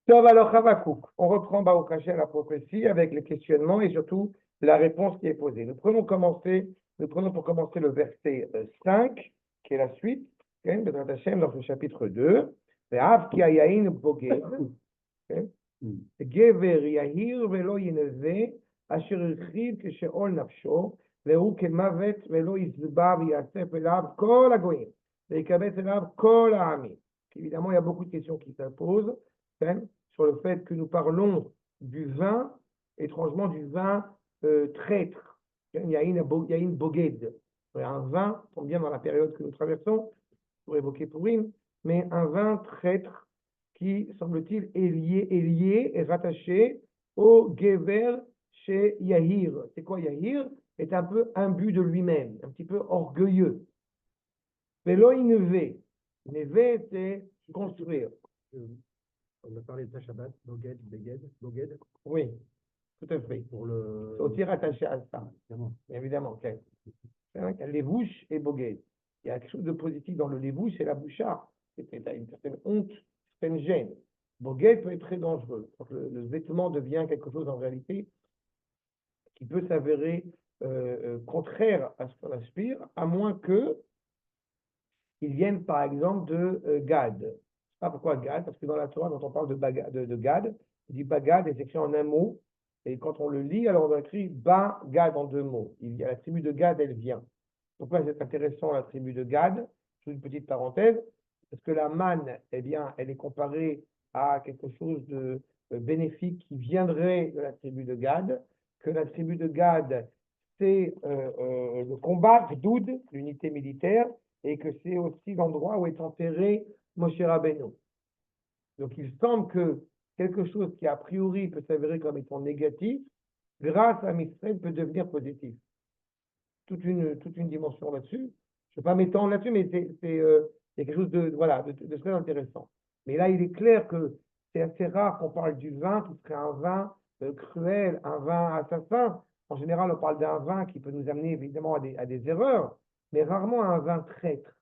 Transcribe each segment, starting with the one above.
Tov alors Havakouk. On reprend Baruch Hashem la prophétie avec les questionnements et surtout la réponse qui est posée. Nous prenons pour commencer le verset 5, qui est la suite, Bezrat Hashem, dans le chapitre 2. Ve'av ki hayayin boged, gever yahir velo yineve, asher irchiv כשאול נפשו, והוא כמוות ולא יזבע ויאסף אליו כל הגויים, ויקבץ אליו כל העמים. Évidemment, il y a beaucoup de questions qui s'imposent sur le fait que nous parlons du vin, étrangement du vin traître. Il y a une boged, un vin, tombe bien dans la période que nous traversons, pour évoquer Purim, mais un vin traître qui, semble-t-il, est lié et rattaché au gever chez Yahir. C'est quoi Yahir? Est un peu imbu de lui-même, un petit peu orgueilleux. Velo ineve. Neve, c'est construire. On a parlé de Shabbat, Boged, Beged, Boged. Oui, tout à fait. Pour le... C'est aussi rattaché à ça. Évidemment, ok. Lévouche et Boged. Il y a quelque chose de positif dans le lévouche et la bouchard. C'est une certaine honte, une certaine gêne. Boged peut être très dangereux. Donc le vêtement devient quelque chose en réalité qui peut s'avérer contraire à ce qu'on aspire, à moins que ils viennent par exemple de Gad. Ah, pourquoi Gad? Parce que dans la Torah, quand on parle de Gad, il dit Bagad est écrit en un mot, et quand on le lit, alors on écrit Ba-Gad en deux mots. Il y a la tribu de Gad, elle vient. Pourquoi c'est intéressant la tribu de Gad? Une petite parenthèse, parce que la manne, eh bien, elle est comparée à quelque chose de bénéfique qui viendrait de la tribu de Gad, que la tribu de Gad, c'est le combat, Gdoud, l'unité militaire, et que c'est aussi l'endroit où est enterré Moshe Rabbeinu. Donc il semble que quelque chose qui a priori peut s'avérer comme étant négatif, grâce à Misraël, peut devenir positif. Toute une dimension là-dessus. Je ne vais pas m'étendre là-dessus, mais il y a quelque chose de très intéressant. Mais là, il est clair que c'est assez rare qu'on parle du vin qui serait un vin cruel, un vin assassin. En général, on parle d'un vin qui peut nous amener évidemment à des erreurs, mais rarement un vin traître.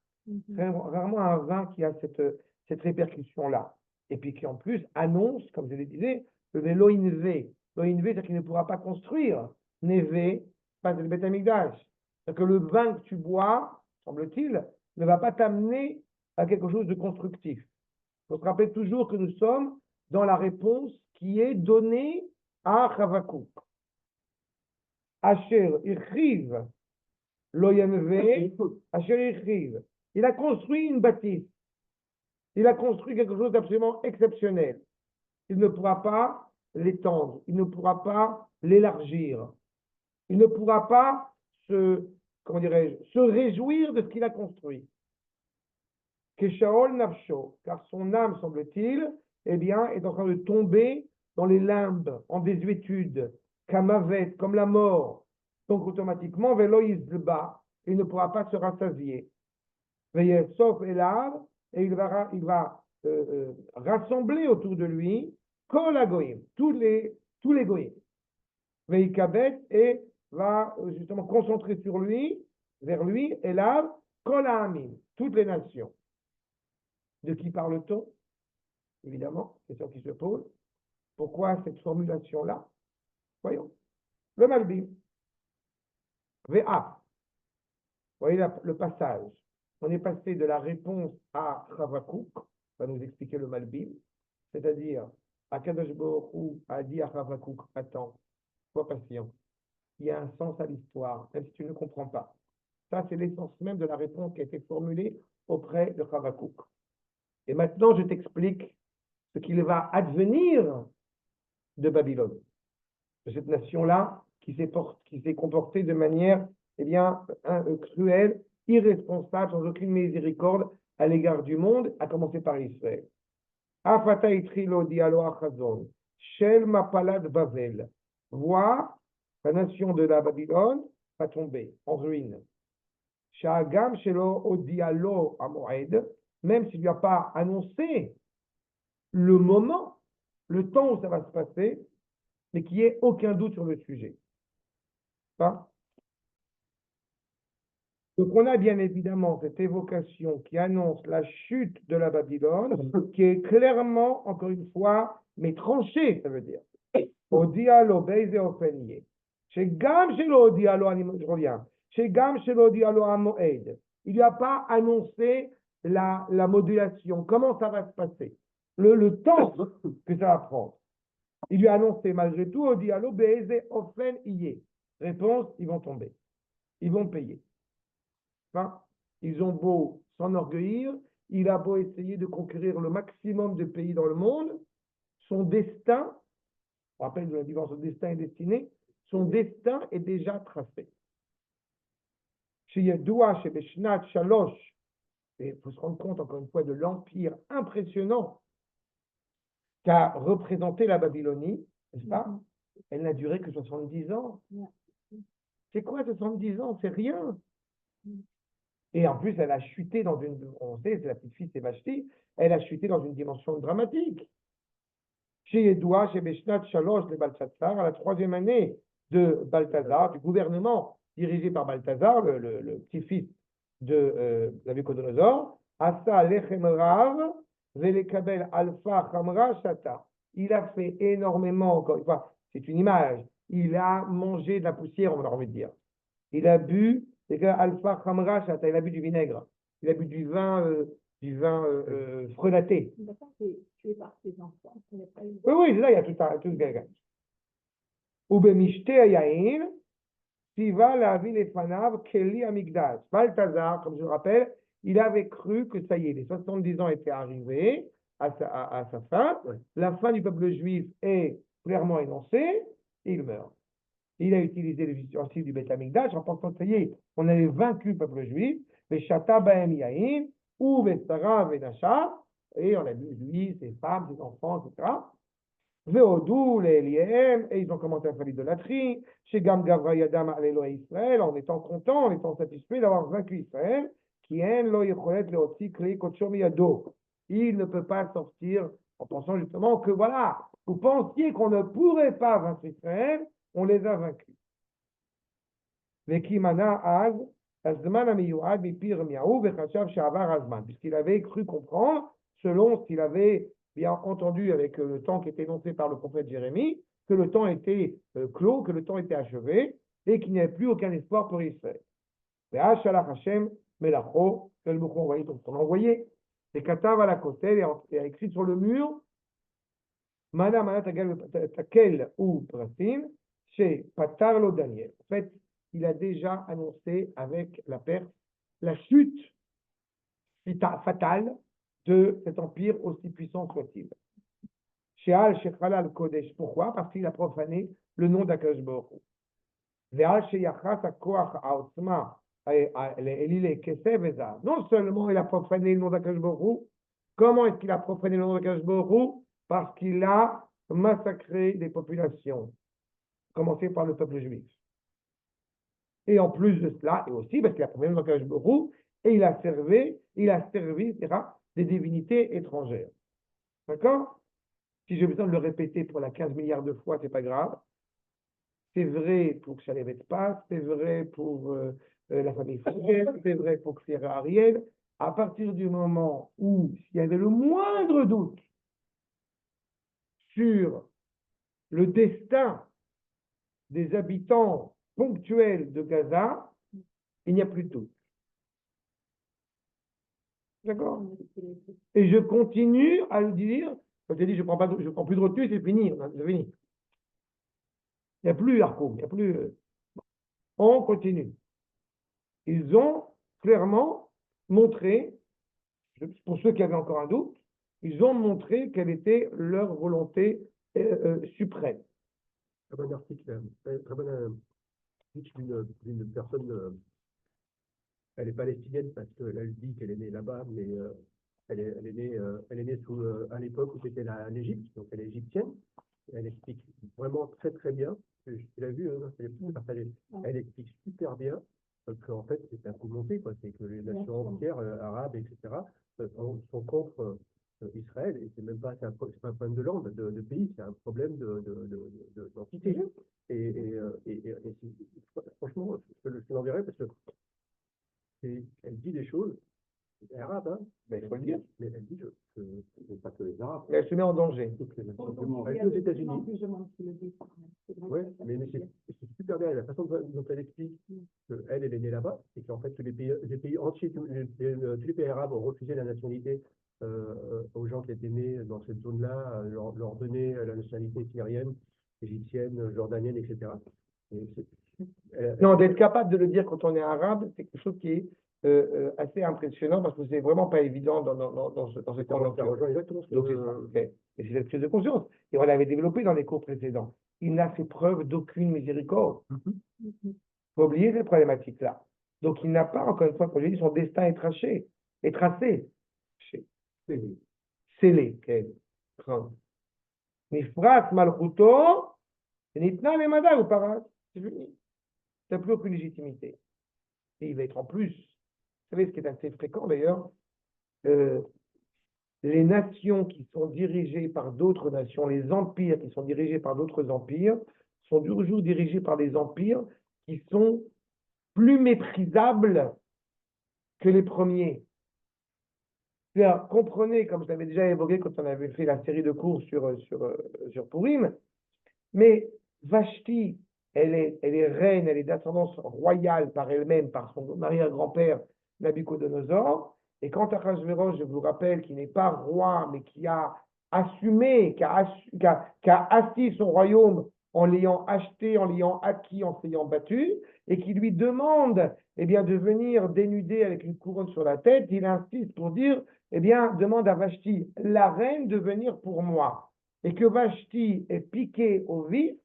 Rarement un vin qui a cette répercussion-là. Et puis qui en plus annonce, comme je le disais, le vélo invé. L'oinvé, c'est-à-dire qu'il ne pourra pas construire. Névé, pas de Beth Amikdash. C'est-à-dire que le vin que tu bois, semble-t-il, ne va pas t'amener à quelque chose de constructif. Il faut se rappeler toujours que nous sommes dans la réponse qui est donnée à Havakouk. Asher Ichriv, Loyanve, Asher Ichriv. Il a construit une bâtisse. Il a construit quelque chose d'absolument exceptionnel. Il ne pourra pas l'étendre. Il ne pourra pas l'élargir. Il ne pourra pas se réjouir de ce qu'il a construit. Keshaol Nafsho, car son âme, semble-t-il, eh bien, est en train de tomber dans les limbes, en désuétude, Kamavet, comme la mort. Donc, automatiquement, Velo Yizba, il ne pourra pas se rassasier. Sauf Elav, et il va rassembler autour de lui Kol Agoïm, tous les Goïm. Veikabet, et va justement concentrer sur lui, vers lui, Elav, Kol Ha'amim, toutes les nations. De qui parle-t-on? Évidemment, question qui se pose. Pourquoi cette formulation-là? Voyons. Le Malbim. Ve'af. Voyez le passage. On est passé de la réponse à Havakouk, va nous expliquer le Malbim, c'est-à-dire, Akadosh Baruch Hu a dit à Havakouk, attends, sois patient. Il y a un sens à l'histoire, même si tu ne comprends pas. Ça, c'est l'essence même de la réponse qui a été formulée auprès de Havakouk. Et maintenant, je t'explique ce qu'il va advenir de Babylone, de cette nation-là qui s'est comportée de manière cruelle, irresponsable, sans aucune miséricorde à l'égard du monde, à commencer par Israël. Afata itrilo dialo achazon, shel mapalad Bavel. Vois, la nation de la Babylone va tomber en ruine. Sha'agam shelo odialo amoed, même s'il n'y a pas annoncé le moment, le temps où ça va se passer, mais qu'il n'y ait aucun doute sur le sujet. Pas Donc, on a bien évidemment cette évocation qui annonce la chute de la Babylone, qui est clairement, encore une fois, mais tranchée, ça veut dire. Odia lo beize ofeniye. Shegam shelo odia lo, je reviens. Shegam shelo odia lo hamoed. Il lui a pas annoncé la modulation. Comment ça va se passer? Le temps que ça va prendre. Il lui a annoncé malgré tout, odia lo beize ofeniye. Réponse, ils vont tomber. Ils vont payer. Enfin, ils ont beau s'enorgueillir, il a beau essayer de conquérir le maximum de pays dans le monde, son destin, on rappelle de la différence entre destin et destiné, son destin est déjà tracé. Chez Yadoua, chez Beshnat, Shalosh, il faut se rendre compte encore une fois de l'empire impressionnant qu'a représenté la Babylonie, n'est-ce pas? Elle n'a duré que 70 ans. C'est quoi 70 ans? C'est rien. Et en plus, elle a chuté dans une, on sait, c'est la petite fille, c'est Vashti, elle a chuté dans une dimension dramatique. Chez Yedoua, chez Beshnat Shalosh, les Balthazar, à la 3e année de Balthazar, du gouvernement dirigé par Balthazar, le petit-fils de Nabucodonosor, Asa Lechem Rav, Velekabel Alpha Chamra Shata. Il a fait énormément, encore une fois, c'est une image, il a mangé de la poussière, on a envie de dire. Il a bu, c'est que Alpha Khamra Shata, il a bu du vinaigre. Il a bu du vin frenaté. D'accord, c'est tué par ses enfants. Oui, oui, là, il y a tout le gars. Ubemishte Yain, Siva la ville et Fanav, Keli Amigdash. Balthazar, comme je le rappelle, il avait cru que ça y est, les 70 ans étaient arrivés à sa fin. Ouais. La fin du peuple juif est clairement énoncée, et il meurt. Il a utilisé les ustensiles du Beth Amikdash en pensant que ça y est, on avait vaincu le peuple juif, les Shata Baem Yain, ou Vestara Venasha, et on a vu lui, ses femmes, ses enfants, etc. Veodou, les Eliem, et ils ont commencé à faire l'idolâtrie, chez Gam Gavra Yadam Alelo Israël, en étant contents, en étant satisfaits d'avoir vaincu Israël, qui en lo yecholet leotzi klei kotsho miyado. Il ne peut pas sortir en pensant justement que voilà, vous pensiez qu'on ne pourrait pas vaincre Israël, on les a vaincus. Puisqu'il avait cru comprendre, selon ce qu'il avait bien entendu avec le temps qui était énoncé par le prophète Jérémie, que le temps était clos, que le temps était achevé, et qu'il n'y avait plus aucun espoir pour Israël. Et le Boukhon envoyé, donc on envoyé, et Katav à la côté, et a écrit sur le mur, Mana Takel ou Prasim, chez Patarlo Daniel. En fait, il a déjà annoncé avec la Perse la chute fatale de cet empire aussi puissant soit-il. Sheal Shechalal Kodesh, pourquoi? Parce qu'il a profané le nom d'Akadosh Baruch Hu. Ve'al Sheyachas HaKoach HaOtzma Elile Kesef Eza. Non seulement il a profané le nom d'Akadosh Baruch Hu, comment est-ce qu'il a profané le nom d'Akadosh Baruch Hu? Parce qu'il a massacré des populations, commencé par le peuple juif. Et en plus de cela, et aussi parce qu'il a profané le nom d'Akadosh Baruch Hu, et il a servi, etc., des divinités étrangères. D'accord? Si j'ai besoin de le répéter pour la 15 milliards de fois, c'est pas grave. C'est vrai pour Chalet Pas, c'est vrai pour la famille Fogel, c'est vrai pour Sierra Ariel. À partir du moment où il y avait le moindre doute sur le destin des habitants ponctuels de Gaza, il n'y a plus de doute. D'accord? Et je continue à le dire. Quand je dis je prends plus de recul, c'est fini. C'est fini. Il n'y a plus Arco, il n'y a plus. On continue. Ils ont clairement montré, pour ceux qui avaient encore un doute, ils ont montré quelle était leur volonté suprême. Très bon article, très bon speech d'une personne, elle est palestinienne parce qu'elle dit qu'elle est née là-bas, mais elle est née à l'époque où c'était l'Égypte, donc elle est égyptienne. Elle explique vraiment très très bien. Tu l'as vu, hein, elle explique super bien qu'en fait c'est un coup monté, quoi. C'est que les nations entières, arabes, etc., sont contre Israël, et c'est même pas, c'est pas un problème de langue, de pays, c'est un problème d'entité. Et franchement, je l'enverrai parce que Mais elle dit que pas que les Arabes, Mais elle se met en danger. toutes les nations Donc, du monde. il y Elle a est aux de plus en États-Unis. plus de monde qui le dit quand même. C'est vrai Oui, que ça mais fait plaisir. c'est super bien la façon dont elle explique qu'elle, elle est née là-bas, et qu'en fait, tous les pays entiers, tous les pays arabes ont refusé la nationalité aux gens qui étaient nés dans cette zone-là, leur donner la nationalité syrienne, égyptienne, jordanienne, etc. Et Non, d'être capable de le dire quand on est arabe, c'est quelque chose qui est assez impressionnant parce que c'est vraiment pas évident dans cette ça conjoncture. rejoint exactement ce que Donc, c'est ça. Ok. Et c'est cette prise de conscience. Et on l'avait développé dans les cours précédents. Il n'a fait preuve d'aucune miséricorde. Mhm. Faut oublier cette problématique-là. Donc, il n'a pas, encore une fois, comme je dis, son destin est tracé. Est tracé. Scellé. Ok. Nifras malchuto, nitna lemada ou parat. C'est fini. Tu n'as plus aucune légitimité. Et il va être en plus. Vous savez, ce qui est assez fréquent d'ailleurs, euh, les nations qui sont dirigées par d'autres nations, les empires qui sont dirigés par d'autres empires, sont toujours dirigés par des empires qui sont plus méprisables que les premiers. C'est-à-dire, comprenez, comme je l'avais déjà évoqué quand on avait fait la série de cours sur Purim, mais Vashti, elle est reine, elle est d'ascendance royale par elle-même, par son arrière-grand-père Nabucodonosor. Et quant à Achashverosh, je vous rappelle qu'il n'est pas roi, mais qui a assumé, qui a assis son royaume en l'ayant acheté, en l'ayant acquis, en s'ayant battu, et qui lui demande eh bien, de venir dénudé avec une couronne sur la tête. Il insiste pour dire, eh bien, demande à Vashti, la reine, de venir pour moi. Et que Vashti est piquée au vif,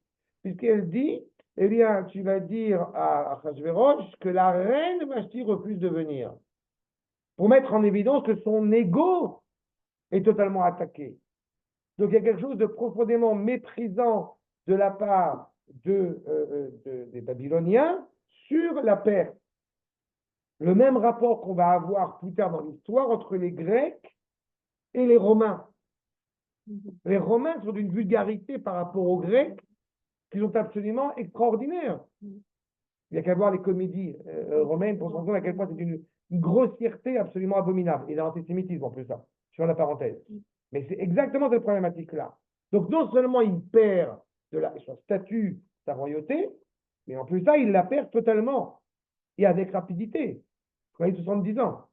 puisqu'elle dit, eh bien, tu vas dire à Achashverosh que la reine Vashti refuse de venir, pour mettre en évidence que son ego est totalement attaqué. Donc il y a quelque chose de profondément méprisant de la part des Babyloniens sur la Perse. Le même rapport qu'on va avoir plus tard dans l'histoire entre les Grecs et les Romains. Les Romains sont d'une vulgarité par rapport aux Grecs qui sont absolument extraordinaires. Il n'y a qu'à voir les comédies romaines pour se rendre compte à quel point c'est une grossièreté absolument abominable. Et l'antisémitisme en plus, ça, sur la parenthèse. Mais c'est exactement cette problématique-là. Donc non seulement il perd son statut, sa royauté, mais en plus ça, il la perd totalement. Et avec rapidité. Vous voyez, 70 ans.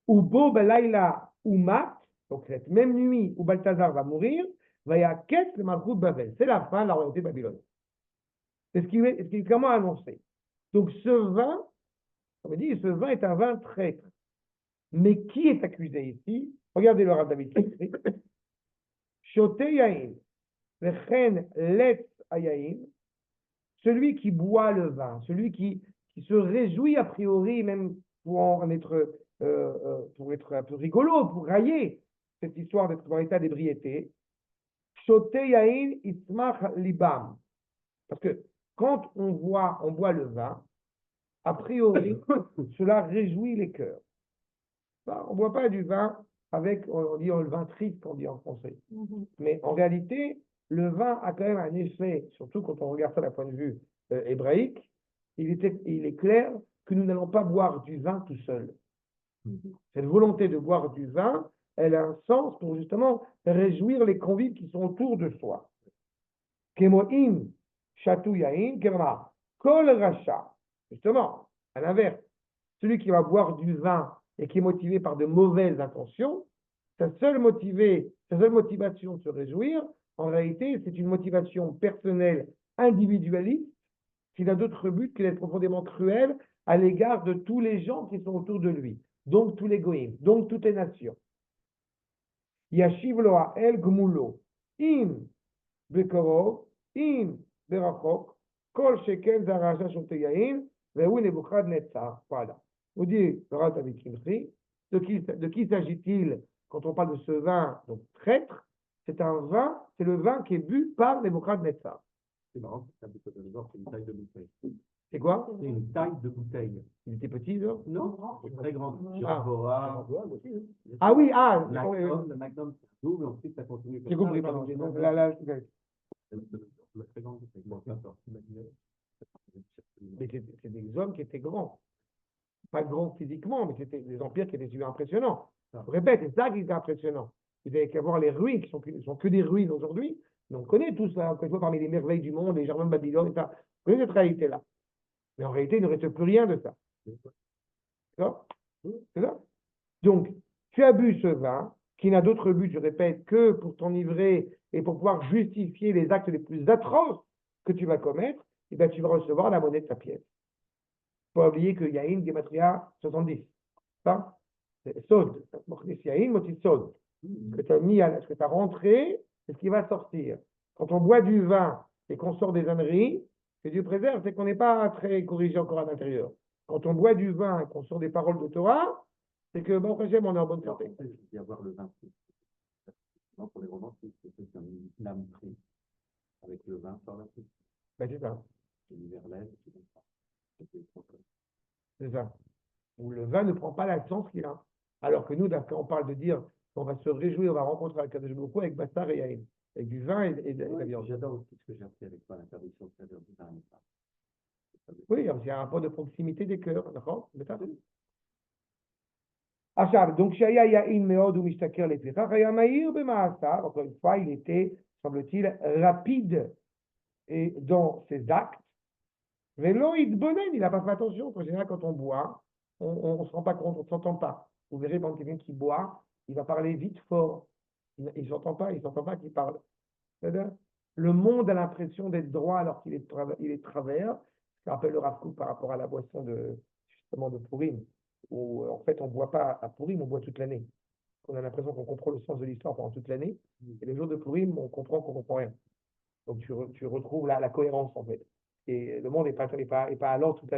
Ou Bo Belaïla ou Mat, donc cette même nuit où Balthazar va mourir, va y avoir quête le Malchut Babel. C'est la fin de la royauté babylonienne. C'est ce qui est clairement annoncé. Donc ce vin, on me dit, ce vin est un vin traître. Mais qui est accusé ici? Regardez le Rav David qui écrit. Shote Yain, Vechen Letz Ayain, celui qui boit le vin, celui qui se réjouit a priori, même pour être un peu rigolo, pour railler cette histoire d'être dans l'état d'ébriété. Shote Yain Itzmach Libam. Parce que quand on boit le vin, a priori, cela réjouit les cœurs. On ne boit pas du vin avec, on dit le vin triste, on dit en français. Mais en réalité, le vin a quand même un effet, surtout quand on regarde ça d'un point de vue hébraïque, il est clair que nous n'allons pas boire du vin tout seul. Cette volonté de boire du vin, elle a un sens pour justement réjouir les convives qui sont autour de soi. Kemoim, chatou yain, kema, kol racha. Justement, à l'inverse, celui qui va boire du vin et qui est motivé par de mauvaises intentions, sa seule motivation de se réjouir, en réalité, c'est une motivation personnelle, individualiste, qui n'a d'autre but que d'être profondément cruel à l'égard de tous les gens qui sont autour de lui, donc tous les goïms, donc toutes les nations. Yashiv lo ha'el gmulo, im bekorov, im berachok, kol shekel zaraja shoteyain, vehu Nebuchadnezzar. Voilà. Vous dit le Rav David Kimchi, de qui s'agit-il quand on parle de ce vin donc traître? C'est le vin qui est bu par Nebuchadnezzar. c'est marrant, c'est une taille de bouteille. C'est quoi? C'est une taille de bouteille. Il était petit, là? Non, c'est très grand. Ah. Aussi. Ah oui, Le Magnum, c'est double, ensuite ça continue. j'ai compris, pardon. La très grande bouteille. Bon, d'accord. Mais c'est des hommes qui étaient grands. Pas grands physiquement, mais c'était des empires qui étaient super impressionnants. Je répète, c'est ça qui est impressionnant. Vous avez qu'à voir les ruines qui sont que des ruines aujourd'hui. Mais on connaît tout ça, encore une fois, parmi les merveilles du monde, les jardins de Babylone, et ça. On connaît cette réalité-là. Mais en réalité, il ne reste plus rien de ça. D'accord? C'est ça? Donc, tu as bu ce vin qui n'a d'autre but, je répète, que pour t'enivrer et pour pouvoir justifier les actes les plus atroces que tu vas commettre, et bien tu vas recevoir la monnaie de ta pièce. Il ne faut pas oublier qu'il y a une Gematria 70. Ça, c'est Sod. Yahin, motif Sod. Ce que tu as mis, ce que tu as rentré, c'est ce qui va sortir. Quand on boit du vin et qu'on sort des âneries, que Dieu préserve, c'est qu'on n'est pas très corrigé encore à l'intérieur. Quand on boit du vin et qu'on sort des paroles de Torah, c'est que, bon, on est en bonne santé. Il peut y avoir le vin. Non, pour les romantiques, c'est ceux qui ont une âme prise avec le vin par la suite. Ben, c'est ça. L'hiver lève, c'est comme ça. C'est ça. Où le vin ne prend pas la sens qu'il a. Alors que nous, quand on parle de dire qu'on va se réjouir, on va rencontrer avec Kadosh Baruch Hu avec Bassar et Yahin, avec du vin et de la viande. J'adore aussi ce que j'ai appris avec toi, l'interdiction de faire du vin et ça. Oui, il y a un rapport de proximité des cœurs, d'accord? עכשיו, donc שהיה יעיל מאוד ומשתכר לפיכך, היה מהיר במעשיו, encore une fois, il était, semble-t-il, rapide et dans ses actes. Vélo, il n'a pas fait attention. En général, quand on boit, on ne se rend pas compte, on ne s'entend pas. Vous verrez, quand quelqu'un qui boit, il va parler vite, fort. Il ne s'entend pas, qu'il parle. C'est-à-dire, le monde a l'impression d'être droit alors qu'il est, il est travers. Ça rappelle le Rav Kook par rapport à la boisson justement de Purim, où en fait, on ne boit pas à Purim, on boit toute l'année. On a l'impression qu'on comprend le sens de l'histoire pendant toute l'année. Et les jours de Purim, on comprend qu'on ne comprend rien. Donc, tu retrouves là la cohérence, en fait. Et le monde n'est pas allant toute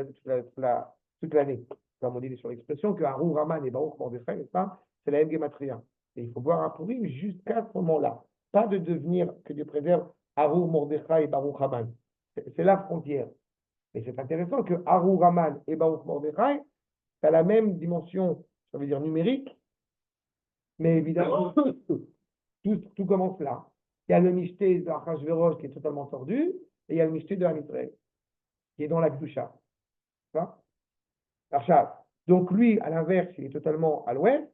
l'année. Comme on dit sur l'expression que Harou Raman et Baruch Mordechai, n'est-ce pas? C'est la même Gematria. Et il faut boire à Purim jusqu'à ce moment-là. Pas de devenir, que Dieu préserve, Harou Mordechai et Baruch Raman. C'est la frontière. Et c'est intéressant que Harou Raman et Baruch Mordechai, ça la même dimension, ça veut dire numérique, mais évidemment, tout commence là. Il y a le mishté de Achashverosh qui est totalement tordu, et il y a le mishté de Amisraël, qui est dans la Gdusha. Donc lui, à l'inverse, il est totalement à l'ouest.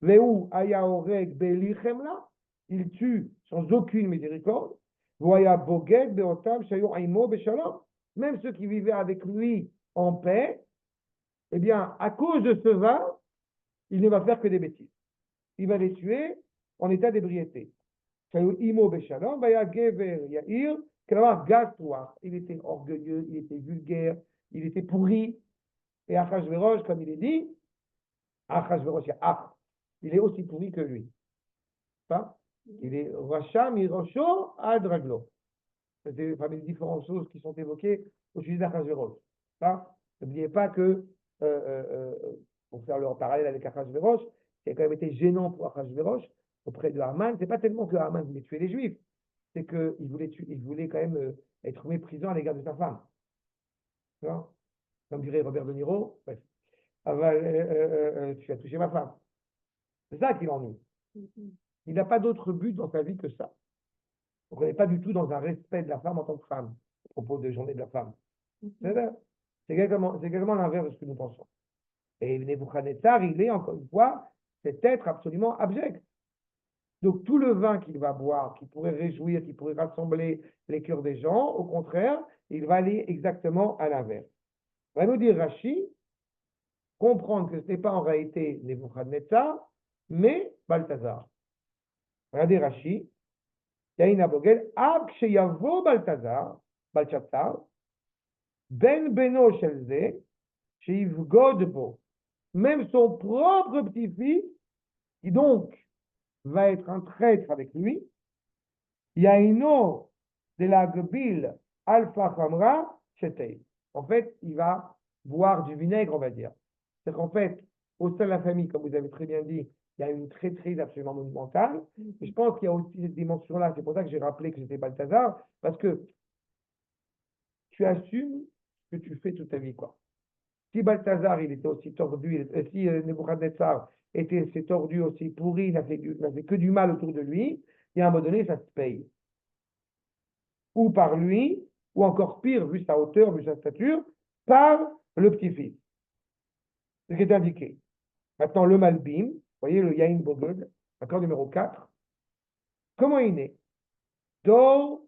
Vehu aya oreg belichemla, il tue sans aucune miséricorde. Voya boged beotam shayu aimo beshalom. Même ceux qui vivaient avec lui en paix, eh bien, à cause de ce vin, il ne va faire que des bêtises. Il va les tuer en état d'ébriété. Shayu imo beshalom, vaya gever yair, il était orgueilleux, il était vulgaire, il était pourri. Et Achashverosh, comme il est dit, Achashverosh, il est aussi pourri que lui. Il est Racha Mirosho ad Raglo. C'est parmi les différentes choses qui sont évoquées au sujet d'Achashverosh. N'oubliez pas que, pour faire le parallèle avec Achashverosh, qui a quand même été gênant pour Achashverosh auprès de Haman, c'est pas tellement que Haman voulait tuer les Juifs, c'est qu'il voulait quand même être méprisant à l'égard de sa femme. Comme dirait Robert De Niro, bref. Tu as touché ma femme. C'est ça qui l'ennuie. Il n'a pas d'autre but dans sa vie que ça. Donc on n'est pas du tout dans un respect de la femme en tant que femme, à propos de journée de la femme. C'est exactement l'inverse de ce que nous pensons. Et Nebuchadnezzar, il est, encore une fois, cet être absolument abject. Donc tout le vin qu'il va boire, qui pourrait réjouir, qui pourrait rassembler les cœurs des gens, au contraire, il va aller exactement à l'inverse. On va nous dire Rashi, comprendre que ce n'est pas en réalité Nebuchadnezzar, mais Balthazar. Regardez Rashi, Yaina Bogel, Ab Ksheyavo Balthazar, Ben Beno Shelze, Sheivgod Bo, même son propre petit-fils, qui donc va être un traître avec lui, Yaino de la Gbil Alpha Khamra Shetei. En fait, il va boire du vinaigre, on va dire. C'est qu'en fait, au sein de la famille, comme vous avez très bien dit, il y a une traîtrise absolument monumentale. Et je pense qu'il y a aussi cette dimension-là. C'est pour ça que j'ai rappelé que j'étais Balthazar, parce que tu assumes ce que tu fais toute ta vie, quoi. Si Balthazar, il était aussi tordu, si Nebuchadnezzar était tordu, aussi pourri, il n'a fait que du mal autour de lui, et à un moment donné, ça se paye. Ou par lui, ou encore pire, vu sa hauteur, vu sa stature, par le petit-fils. Ce qui est indiqué. Maintenant, le Malbim, voyez le Yain Bogod, accord numéro 4. Comment il est né? Dor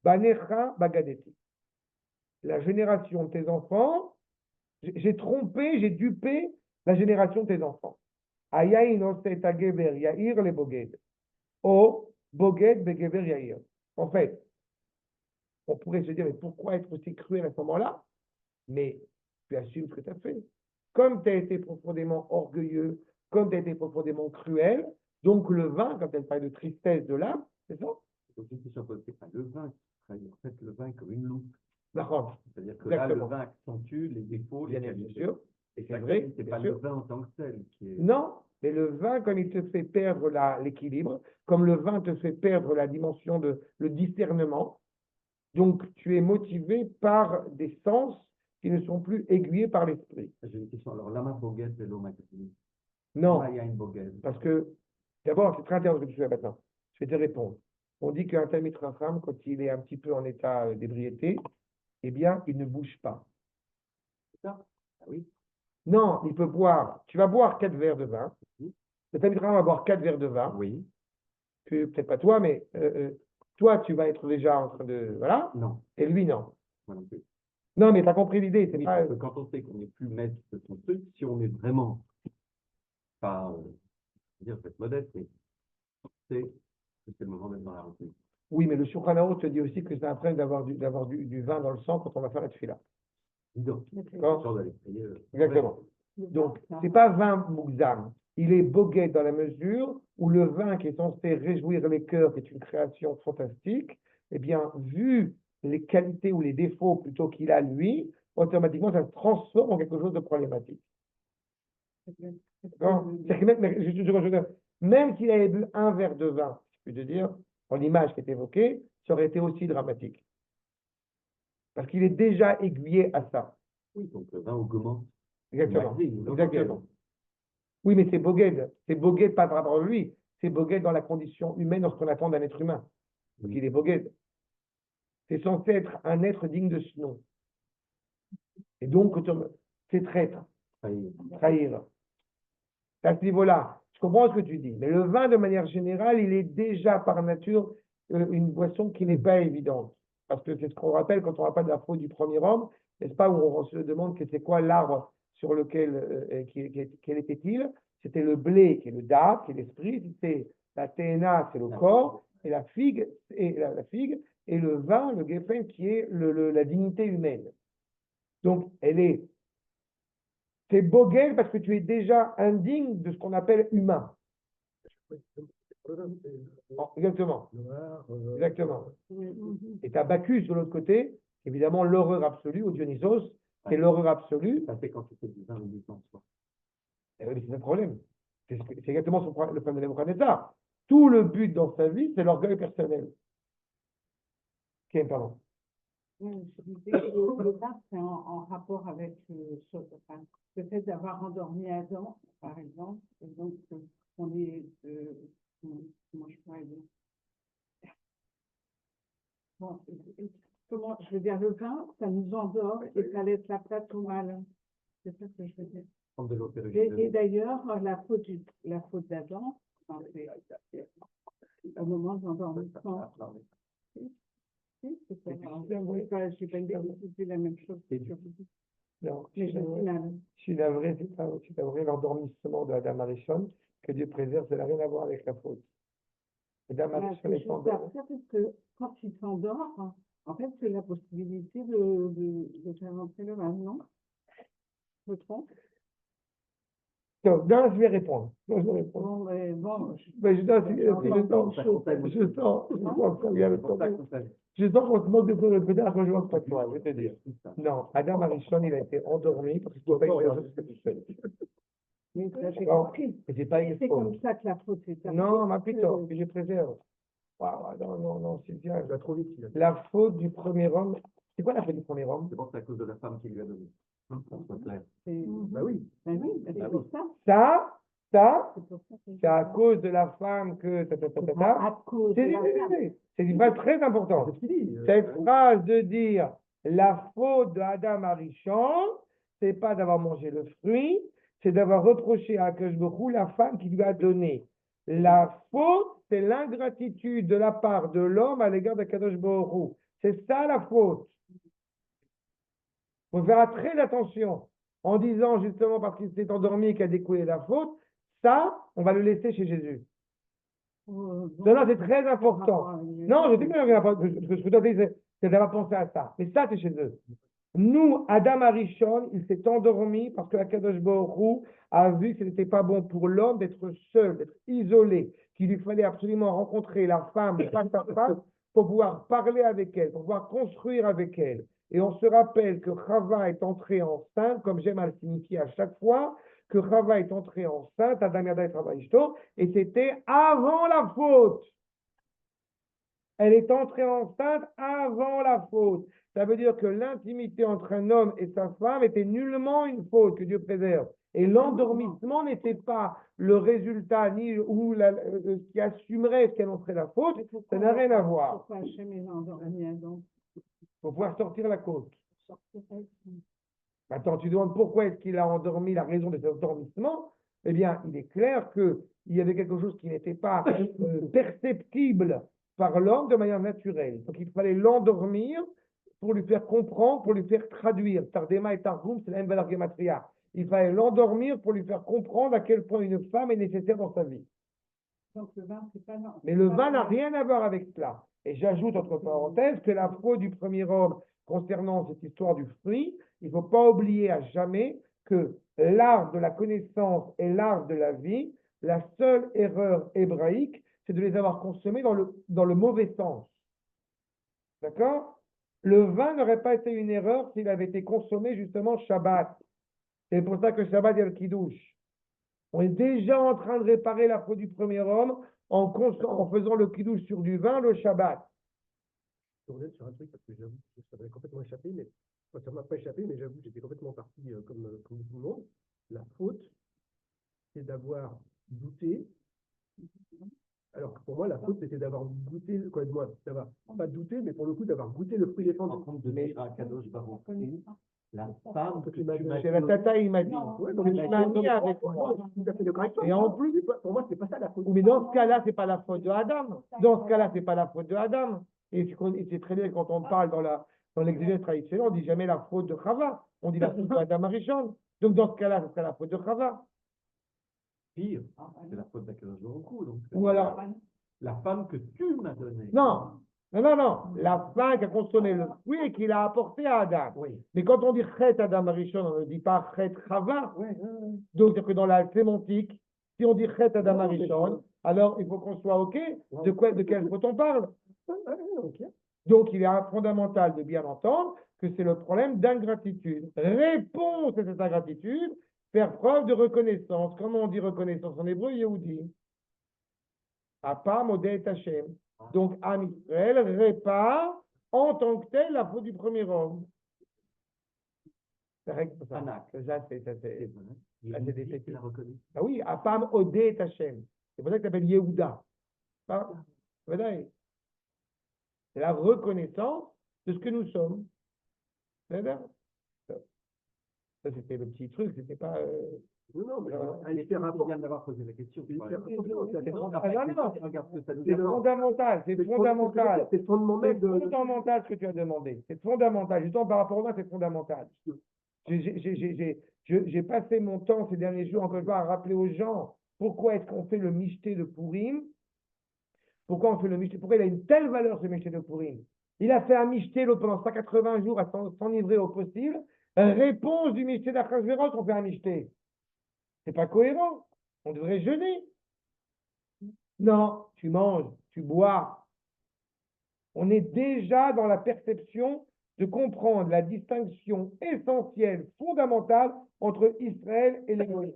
Banecha Bagadeti. La génération de tes enfants, j'ai trompé, j'ai dupé la génération de tes enfants. Ayain Oset Ageber Yair le Boged. O Boged Begeber Yair. En fait, on pourrait se dire, mais pourquoi être aussi cruel à ce moment-là? Mais tu assumes ce que tu as fait. Comme tu as été profondément orgueilleux, comme tu as été profondément cruel, donc le vin, quand elle parle de tristesse de l'âme, c'est ça? Donc, une question posée, c'est pas le vin qui trahit. En fait, le vin est comme une loupe. D'accord. C'est-à-dire que là, le Exactement. vin accentue les défauts, les Bien qualités. sûr. Et C'est vrai, c'est bien pas sûr. le vin en tant que tel qui est. Non, mais le vin, comme il te fait perdre l'équilibre, comme le vin te fait perdre la dimension de le discernement, donc tu es motivé par des sens qui ne sont plus aiguillés par l'esprit. J'ai une question. Alors, lama boguet et l'eau magazine. Non, Il y a une boguet. parce que, d'abord, c'est très intéressant ce que tu fais maintenant. Je vais te répondre. On dit qu'un Talmid Chacham, quand il est un petit peu en état d'ébriété, eh bien, il ne bouge pas. C'est ça? Ah oui. Non, il peut boire. Tu vas boire 4 verres de vin. Oui. Le Talmid Chacham va boire 4 verres de vin. Oui. Peut-être pas toi, mais toi, tu vas être déjà en train de. Voilà. Non. Et lui, non. Moi non plus. Non, mais tu as compris l'idée. C'est Oui, pas. parce que quand on sait qu'on n'est plus maître de son truc, si on est vraiment pas, je veux dire, être modeste, mais on sait que c'est le moment d'être dans la routine. Oui, mais le Shulchan Aruch te dit aussi que c'est après d'avoir du vin dans le sang quand on va faire la tefila. Donc, D'accord. genre d'aller prier. Exactement. Donc, c'est pas vin Moukzam. Il est boguet dans la mesure où le vin qui est censé réjouir les cœurs, qui est une création fantastique, eh bien, vu les qualités ou les défauts plutôt qu'il a lui, automatiquement, ça se transforme en quelque chose de problématique. D'accord. C'est-à-dire que même s'il avait bu un verre de vin, je peux te dire, dans l'image qui est évoquée, ça aurait été aussi dramatique. Parce qu'il est déjà aiguillé à ça. Oui, donc le vin augmente. Exactement. Magazine, le Exactement. Oui, mais c'est Bogued. C'est Bogued pas par rapport à lui. C'est Bogued dans la condition humaine, dans ce qu'on attend d'un être humain. Donc il est Bogued. C'est censé être un être digne de ce nom. Et donc, c'est traître, trahir. À ce niveau-là, je comprends ce que tu dis. Mais le vin, de manière générale, il est déjà par nature une boisson qui n'est pas évidente. Parce que c'est ce qu'on rappelle quand on rappelle la faute du premier homme, n'est-ce pas, où on se demande que c'est quoi l'arbre sur lequel, quel était-il? C'était le blé, qui est le da, qui est l'esprit, c'était la théna, c'est le corps, et la figue, la figue, et le vin, le geffen, qui est la dignité humaine. Donc, c'est boguel parce que tu es déjà indigne de ce qu'on appelle humain. Exactement. Exactement. Et tu as Bacchus de l'autre côté, évidemment l'horreur absolue, ou Dionysos, c'est l'horreur absolue. Ça fait quand tu fais du vin uniquement soi. C'est le problème. C'est exactement le problème de Nebuchadnezzar. Tout le but dans sa vie, c'est l'orgueil personnel. Pardon. Je disais que le vin, c'est en rapport avec le fait d'avoir endormi Adam, par exemple. Et donc, on est. Comment je pourrais dire? Bon, comment, je veux dire, le vin, ça nous endort et ça laisse la place au mal. C'est ça que je veux dire. Comme de l'eau Et d'ailleurs, la faute d'Adam, au moment de l'endormissement. C'est ça. Je n'ai pas une c'est la même chose. Non, Mais je suis navré, c'est navré l'endormissement de Adam Arishon, que Dieu préserve, ça n'a rien à voir avec la faute. Adam Arishon est endormi. Parce que quand tu t'endors, en fait, c'est la possibilité de faire rentrer le vin, non? Je me trompe? Non, je vais répondre. Non, je vais répondre. Bon, mais bon. Je sens qu'on se moque de toi de peut-être quand je vois pas toi, je vais te dire. Non, Adam Arishon, il a été endormi parce qu'il ne pouvait pas y aller tout seul. Mais ça, j'ai compris. C'est pas une C'est faute. comme ça que la faute est arrivée. Non, ma plutôt, que je préserve. Waouh, non, c'est bien. Il va trop vite. La faute du premier homme. C'est quoi la faute du premier homme? C'est pour ça à cause de la femme qui lui a donné. Ça soit clair. Bah oui. Ben oui, c'est pour ça. Ça, C'est pour ça que c'est à cause de la femme que. à cause de la femme. C'est une phrase très importante. C'est ce qu'il dit. Cette phrase de dire la faute de Adam Arishon, c'est pas d'avoir mangé le fruit, c'est d'avoir reproché à Akash Baruch Hu la femme qui lui a donné. La faute, c'est l'ingratitude de la part de l'homme à l'égard d'Akadosh Baruch Hu. C'est ça la faute. Il faut faire très attention en disant justement parce qu'il s'est endormi qu'a découlé la faute, ça, on va le laisser chez Jésus. Non, c'est très important. Non, je sais que ce que je dois dire, c'est d'avoir pensé à ça. Mais ça, c'est chez eux. Nous, Adam Arishon, il s'est endormi parce que la Kadosh Baruch Hu a vu que ce n'était pas bon pour l'homme d'être seul, d'être isolé, qu'il lui fallait absolument rencontrer la femme face à face pour pouvoir parler avec elle, pour pouvoir construire avec elle. Et on se rappelle que Chava est entrée enceinte, comme j'aime à le signifier à chaque fois, que Chava est entrée enceinte, Adam Yada et Chava Ishto, et c'était avant la faute. Elle est entrée enceinte avant la faute. Ça veut dire que l'intimité entre un homme et sa femme était nullement une faute, que Dieu préserve. Et l'endormissement n'était pas le résultat ni ou ce qui assumerait qu'elle en serait la faute. Ça n'a rien à voir. Pourquoi Hachem est endormi donc? Pour pouvoir sortir la côte. Sortir. Maintenant, tu demandes pourquoi est-ce qu'il a endormi, la raison de cet endormissement. Eh bien, il est clair qu'il y avait quelque chose qui n'était pas perceptible par l'homme de manière naturelle. Donc, il fallait l'endormir pour lui faire comprendre, pour lui faire traduire. Tardema et Targum, c'est la même valeur gematria. Il fallait l'endormir pour lui faire comprendre à quel point une femme est nécessaire dans sa vie. Donc, le vin, c'est pas non. Mais le vin n'a rien à voir avec cela. Et j'ajoute entre parenthèses que la faute du premier homme concernant cette histoire du fruit, il ne faut pas oublier à jamais que l'arbre de la connaissance et l'arbre de la vie, la seule erreur hébraïque, c'est de les avoir consommés dans le mauvais sens. D'accord? Le vin n'aurait pas été une erreur s'il avait été consommé justement Shabbat. C'est pour ça que Shabbat, il y a le kiddush. On est déjà en train de réparer la faute du premier homme en faisant le kiddush sur du vin le Shabbat. Je reviens sur un truc parce que j'avoue que ça m'avait complètement échappé, mais enfin, ça m'a pas échappé, mais j'avoue que j'étais complètement parti comme tout le monde. La faute, c'est d'avoir douté. Alors que pour moi, la faute, c'était d'avoir goûté, quoi, de moi, d'avoir pas douté, mais pour le coup, d'avoir goûté le fruit défendu. En compte de dire à Kadosh Baruch Hu, la femme que tu m'as C'est la tata, il m'a dit. Ouais, Que tu m'as mis avec moi. tout à fait d'accord avec toi. Et en plus, Pour moi, c'est pas ça la faute. mais dans ce cas-là, c'est pas la faute de Adam. Dans ce cas-là, c'est pas la faute de Adam. Et c'est très bien quand on parle dans l'exégèse traditionnelle, on dit jamais la faute de Chava. On dit la faute de Adam Arishon. Donc dans ce cas-là, ce serait la faute de Chava. pire, c'est la faute d'Akadosh Baruch Hu. Donc, Ou alors, la femme que tu m'as donnée. non, la femme qui a consommé le fruit et qui l'a apporté à Adam. Oui. Mais quand on dit Chet Adam Arishon, on ne dit pas Chet Chava. Oui. Donc, c'est que dans la sémantique, si on dit Chet Adam Arishon, alors il faut qu'on soit OK de quelle faute on parle. Donc, il est fondamental de bien entendre que c'est le problème d'ingratitude. Réponse à cette ingratitude, faire preuve de reconnaissance. Comment on dit reconnaissance en hébreu, Yehudi? Apa modé Hashem. Donc, Am Israël répare en tant que tel la faute du premier homme. C'est vrai que ça, Anak. ça, c'est C'est vrai. Ah, c'est des Il techniques. l'a reconnu. Ah oui, Apam Odé Hashem. C'est pour ça qu'il s'appelle Yehuda. Hein? C'est la reconnaissance de ce que nous sommes. Ça, c'était le petit truc, c'était pas. Non, mais Il est bien d'avoir posé la question. Regarde ce que ça nous C'est apporte. fondamental, c'est fondamental. C'est le fondement C'est même de. fondamental ce que tu as demandé. C'est fondamental. Justement, par rapport à moi, c'est fondamental. J'ai passé mon temps ces derniers jours, encore une fois, à rappeler aux gens pourquoi est-ce qu'on fait le michté de Purim. Pourquoi on fait le michté? Pourquoi il a une telle valeur, ce michté de Purim? Il a fait un michté l'autre pendant 180 jours à s'enivrer au possible. Réponse du michté d'Achashvérosh, on fait un michté. C'est pas cohérent. On devrait jeûner. Non, tu manges, tu bois. On est déjà dans la perception de comprendre la distinction essentielle, fondamentale entre Israël et les Goïms.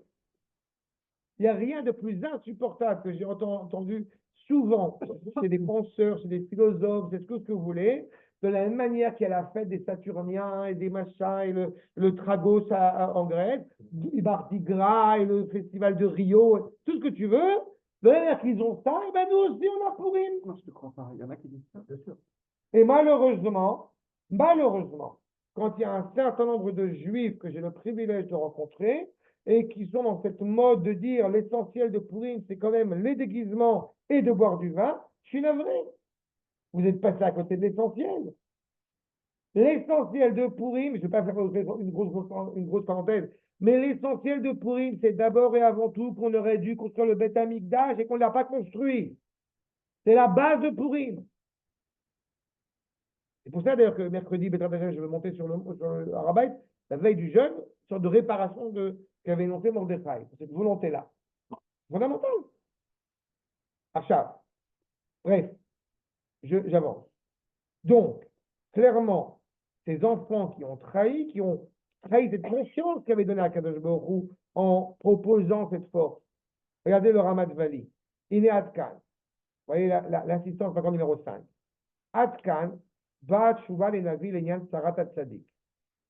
Il n'y a rien de plus insupportable que j'ai entendu souvent chez des penseurs, chez des philosophes, c'est ce que vous voulez, de la même manière qu'il y a la fête des Saturniens et des machins et le Tragos en Grèce, le Mardi Gras et le festival de Rio, tout ce que tu veux, de la manière qu'ils ont ça, et ben nous aussi on a Purim. Non, je te crois pas. Il y en a qui disent ça. Bien sûr. Et malheureusement, quand il y a un certain nombre de juifs que j'ai le privilège de rencontrer, et qui sont dans cette mode de dire l'essentiel de Purim, c'est quand même les déguisements et de boire du vin, je suis navré. Vous êtes passé à côté de l'essentiel. L'essentiel de Purim, je ne vais pas faire une grosse parenthèse, mais l'essentiel de Purim, c'est d'abord et avant tout qu'on aurait dû construire le Beth Amikdash et qu'on ne l'a pas construit. C'est la base de Purim. C'est pour ça d'ailleurs que mercredi, je vais monter sur le Harabait, la veille du jeûne, une sorte de réparation qu'avait énoncé Mordechai, cette volonté-là. Fondamentale. Achat. Bref, j'avance. Donc, clairement, ces enfants qui ont trahi cette conscience qu'avait donnée à Kadosh Baruch Hu en proposant cette force. Regardez le Ramat Vali. Iné Atkan. Vous voyez l'assistance encore numéro 5. Atkan, Ba Tshuva le Navi Lenyan Sarat Tzadik.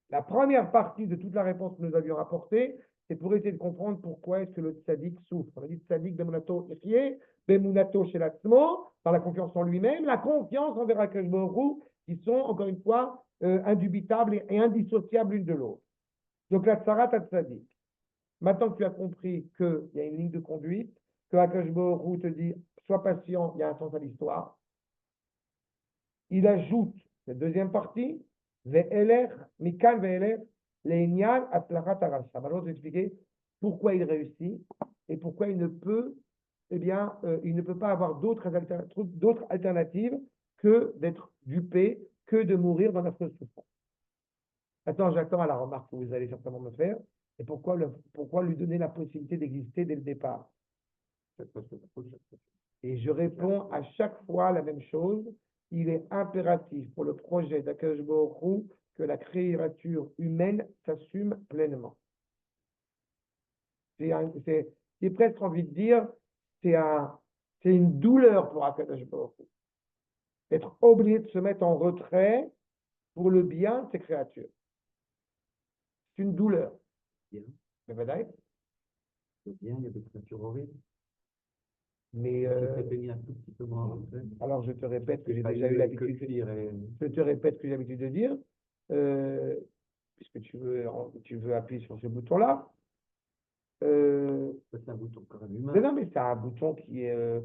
La première partie de toute la réponse que nous avions apportée, c'est pour essayer de comprendre pourquoi est-ce que le tzaddik souffre. On a dit tzaddik bemunato ichye, bemunato shelatzmo, par la confiance en lui-même, la confiance envers Akadosh Baruch Hu, qui sont, encore une fois, indubitables et indissociables l'une de l'autre. Donc la tzarat tzaddik. Maintenant que tu as compris qu'il y a une ligne de conduite, que Akadosh Baruch Hu te dit, sois patient, il y a un sens à l'histoire. Il ajoute cette deuxième partie, Ve'eler, Mikan Ve'eler, Le'inyan Atlachat Arasha. Maintenant, je vais expliquer pourquoi il réussit et pourquoi il ne peut, il ne peut pas avoir d'autres alternatives que d'être dupé, que de mourir dans notre souffrance. Maintenant, j'attends à la remarque que vous allez certainement me faire. Et pourquoi lui donner la possibilité d'exister dès le départ? Et je réponds à chaque fois la même chose. Il est impératif pour le projet d'Akadosh Baruch Hu que la créature humaine s'assume pleinement. J'ai presque envie de dire, c'est une douleur pour Akadosh Baruch Hu d'être obligé de se mettre en retrait pour le bien de ses créatures. C'est une douleur. Bien. Mais Vadaï, C'est bien, il y a des créatures horribles. mais J'ai baigné un tout petit peu moins en fait. alors je te répète que j'ai Fallait déjà eu que l'habitude. cuire et- Je te répète ce que j'ai l'habitude de dire, puisque tu veux appuyer sur ce bouton-là. C'est un bouton quand même humain. Non, mais c'est un bouton qui est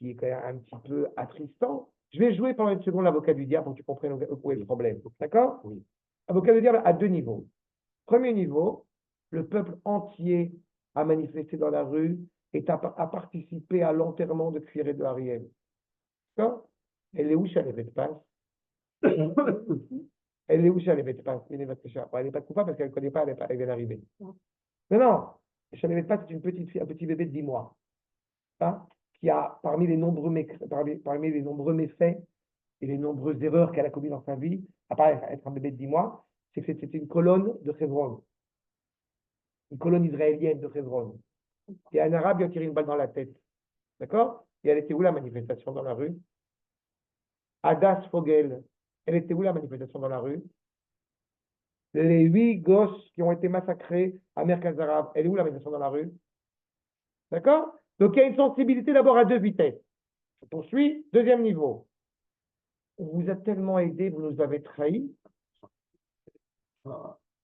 quand même un petit peu attristant. Je vais jouer pendant une seconde l'avocat du diable pour que tu comprennes où est le problème. D'accord? Oui. Avocat du diable à deux niveaux. Premier niveau, le peuple entier a manifesté dans la rue et a participé à l'enterrement de Cuir et de Ariel. D'accord? Elle est où, Chalévet passe? Elle est où, Chalévet passe? Elle n'est pas coupable parce qu'elle ne connaît pas, elle vient d'arriver. Non. Chalévet passe, c'est une petite fille, un petit bébé de 10 mois. Hein, qui a, parmi les nombreux méfaits et les nombreuses erreurs qu'elle a commises dans sa vie, à part être un bébé de 10 mois, c'est que c'était une colonne de Hebron. Une colonne israélienne de Hebron. Et un arabe lui a tiré une balle dans la tête. D'accord? Et elle était où la manifestation dans la rue? Adas Fogel. Elle était où la manifestation dans la rue? Les 8 gosses qui ont été massacrés à Merkaz Arabe. Elle est où la manifestation dans la rue? D'accord? Donc il y a une sensibilité d'abord à deux vitesses. Je poursuis. Deuxième niveau. On vous a tellement aidé, vous nous avez trahis.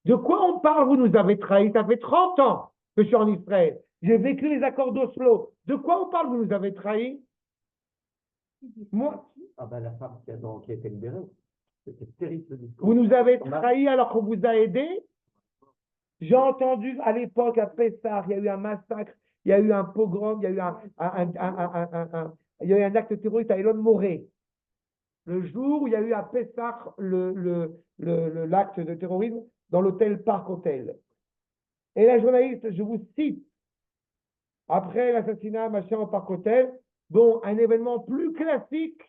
De quoi on parle, vous nous avez trahis? Ça fait 30 ans que je suis en Israël. J'ai vécu les accords d'Oslo. De quoi on parle, vous nous avez trahis? Moi, Ah ben la femme qui a été libérée. C'était terrible ce discours. vous nous avez trahis alors qu'on vous a aidés. J'ai entendu à l'époque à Pessah, il y a eu un massacre, il y a eu un pogrom, il y a eu il y a eu un acte terroriste à Elon Moré. Le jour où il y a eu à Pessah l'acte de terrorisme dans l'hôtel Parc Hôtel. Et la journaliste, je vous cite, après l'assassinat machin au Parc Hôtel, bon, un événement plus classique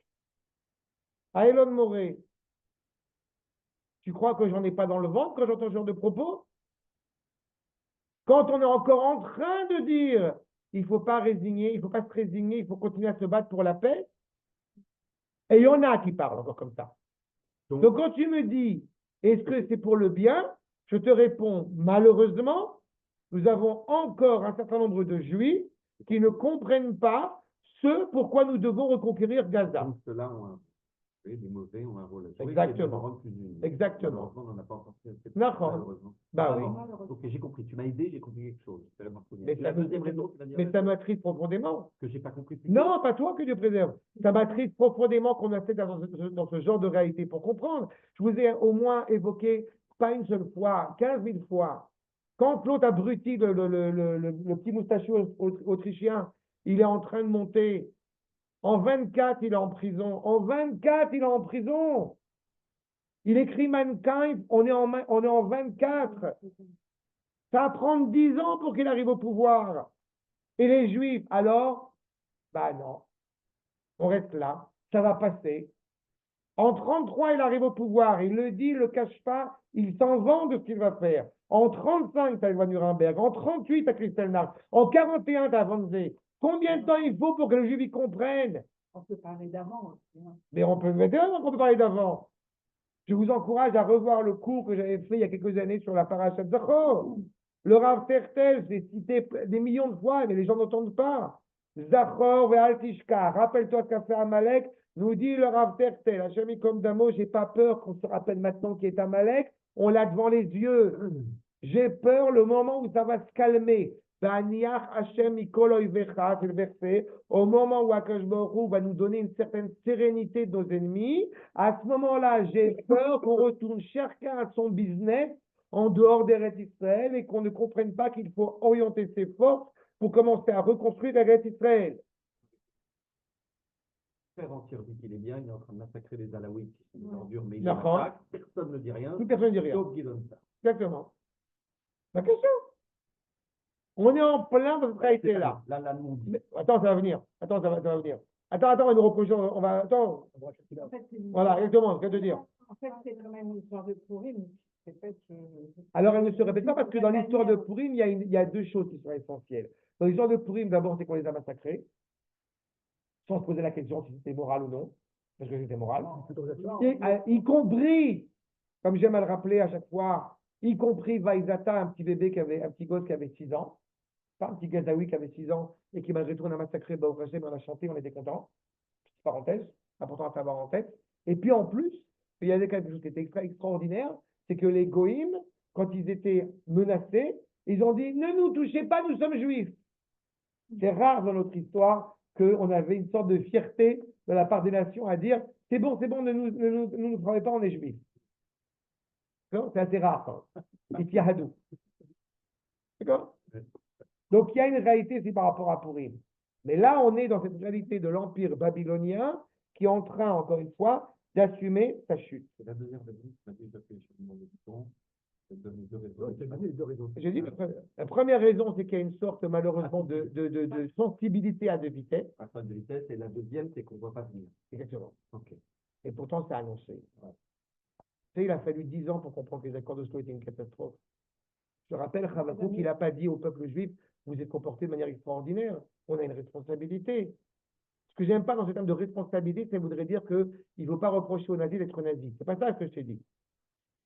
à Elon Moré. Tu crois que j'en ai pas dans le ventre quand j'entends ce genre de propos? Quand on est encore en train de dire il ne faut pas résigner, il ne faut pas se résigner, il faut continuer à se battre pour la paix, et il y en a qui parlent encore comme ça. Donc quand tu me dis est-ce que c'est pour le bien, je te réponds malheureusement, nous avons encore un certain nombre de juifs qui ne comprennent pas ce pourquoi nous devons reconquérir Gaza. Donc ceux-là ont voyez, les mauvais ont un rôle à jouer. Exactement. qui est de rendre plus unis. Exactement. Malheureusement, on n'en a pas encore fait. D'accord. Malheureusement. Bah oui. Vraiment. Ok, j'ai compris. Tu m'as aidé, j'ai compris quelque chose. C'est la Mais la ça- deuxième raison, tu vas dire Mais ça m'attriste profondément. que j'ai pas compris plus tôt. Non, pas toi que Dieu préserve. Ça m'attriste profondément qu'on a fait dans ce genre de réalité pour comprendre. Je vous ai au moins évoqué, pas une seule fois, 15 000 fois. Quand l'autre abruti, le petit moustachu autrichien, il est en train de monter. En 24, il est en prison. En 24, il est en prison. Il écrit Mankind, on est en 24. Ça va prendre 10 ans pour qu'il arrive au pouvoir. Et les Juifs, alors, bah non, on reste là, ça va passer. En 33, il arrive au pouvoir, il le dit, il ne le cache pas, il s'en vend de ce qu'il va faire. En 35, tu as Nuremberg, en 38, tu as Kristallnacht, en 41, tu as Wannsee. Combien de temps il faut pour que les Juifs y comprennent? On peut parler d'avant aussi. Hein. Mais on peut parler d'avant. Je vous encourage à revoir le cours que j'avais fait il y a quelques années sur la parashat Zachor. Le Rav Tertel, c'est cité des millions de fois, mais les gens n'entendent pas. Zachor ve'al tishka. Rappelle-toi ce qu'a fait Amalek. Nous dit le Rav Tertel. Hachem comme Damo, j'ai pas peur qu'on se rappelle maintenant qui est Amalek. On l'a devant les yeux. J'ai peur le moment où ça va se calmer. Baniach Hashem mikol oivecha, c'est le verset. Au moment où Akash Baruch Hu va nous donner une certaine sérénité de nos ennemis, à ce moment-là, j'ai peur qu'on retourne chacun à son business en dehors d'Eretz Israël et qu'on ne comprenne pas qu'il faut orienter ses forces pour commencer à reconstruire Eretz Israël. Père entier dit qu'il est bien, il est en train de massacrer les Alaouites qui sont des ordures, mais il les D'accord. attaque, personne ne dit rien, Tout personne ne dit rien. sauf Guillaume. Exactement. La question. On est en plein dans cette réalité-là. Là, nous dit. Mais, attends, ça va venir. Attends, ça va venir. Attends, on va nous reprocher. On va. Attends. En fait, c'est une- Voilà, exactement, ce que je veux te dire. En fait, c'est quand même une histoire de Purim. C'est fait, Alors, elle ne se répète pas parce que dans l'histoire de Purim, il y a deux choses qui sont essentielles. Dans l'histoire de Purim, d'abord, c'est qu'on les a massacrés, sans se poser la question si c'était moral ou non, parce que c'était moral. Et, y compris, comme j'aime à le rappeler à chaque fois, y compris Vaïzata, un petit gosse qui avait 6 ans, pas un petit Gazaoui qui avait 6 ans, et qui malgré tout on a massacré, bah, au Hashem, on a chanté, on était contents. Petite parenthèse, important à savoir en tête. Et puis en plus, il y avait quelque chose qui était extraordinaire, c'est que les Goïms, quand ils étaient menacés, ils ont dit, ne nous touchez pas, nous sommes juifs. C'est rare dans notre histoire qu'on avait une sorte de fierté de la part des nations à dire, c'est bon, ne nous frappez pas, on est juifs. C'est assez rare, ça. Et Tiahadou. D'accord? Donc, il y a une réalité aussi par rapport à Purim. Mais là, on est dans cette réalité de l'empire babylonien qui est en train, encore une fois, d'assumer sa chute. C'est la deuxième raison qui m'a déjà fait échanger du temps. C'est donné deux raisons. Ouais, c'est donné deux raisons. J'ai dit, la première raison, c'est qu'il y a une sorte, malheureusement, de sensibilité à deux vitesses. À fin de vitesse. Et la deuxième, c'est qu'on ne voit pas venir. Exactement. Ok. Et pourtant, c'est annoncé. Ouais. Tu sais, il a fallu 10 ans pour comprendre que les accords d'Oslo étaient une catastrophe. Je rappelle, Chavakou, qu'il n'a pas dit au peuple juif, vous êtes comporté de manière extraordinaire. On a une responsabilité. Ce que j'aime pas dans ce terme de responsabilité, ça voudrait dire qu'il ne faut pas reprocher aux nazis d'être nazis. C'est pas ça ce que je t'ai dit.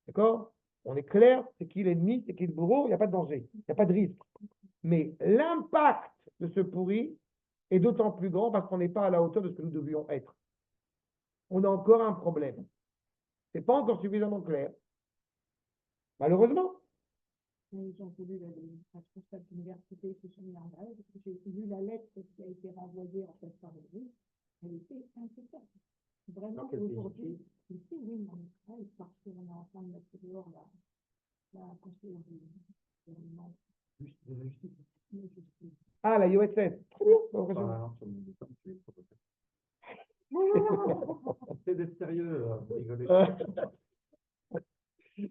D'accord? On est clair, c'est qui l'ennemi, c'est qui le bourreau, il n'y a pas de danger, il n'y a pas de risque. Mais l'impact de ce pourri est d'autant plus grand parce qu'on n'est pas à la hauteur de ce que nous devions être. On a encore un problème. Ce n'est pas encore suffisamment clair. Malheureusement. Ils ont voulu la responsable d'université se sont mis en grève, parce que j'ai lu la lettre qui a été renvoyée en fait par le juif. Elle était inquiétante. Vraiment, aujourd'hui, ici, oui, en Israël, parce qu'on est en train de mettre dehors la conseillère du gouvernement. Ah, la USS. Très bien. C'est d'être sérieux, rigoler.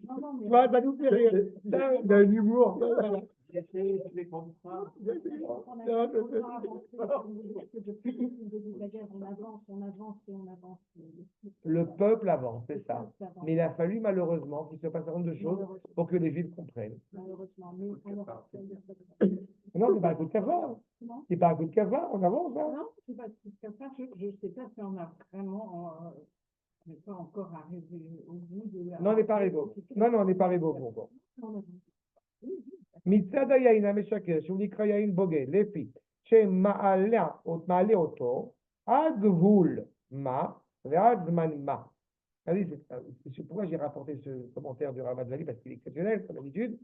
Non, mais Ouais, ça nous fait rire. Il a un humour. on avance. Le peuple avance, c'est ça. Mais il a fallu malheureusement qu'il se passe un certain nombre de choses pour que les Juifs comprennent. Malheureusement, mais alors, Non, c'est pas un coup de cafard. C'est pas un coup de cafard, on avance. Hein. non, c'est pas tout à fait. Je ne sais pas si on a vraiment, on n'est pas encore arrivé au bout de la. Non, on n'est pas arrivé. Non, on n'est pas arrivé au bon. מצד היין המשקר שהוא נקרא יין בוגד, לפי שמעלה אותו עד גבול מה Ve'adman. C'est pourquoi j'ai rapporté ce commentaire du Rav Advali, parce qu'il est exceptionnel, comme d'habitude.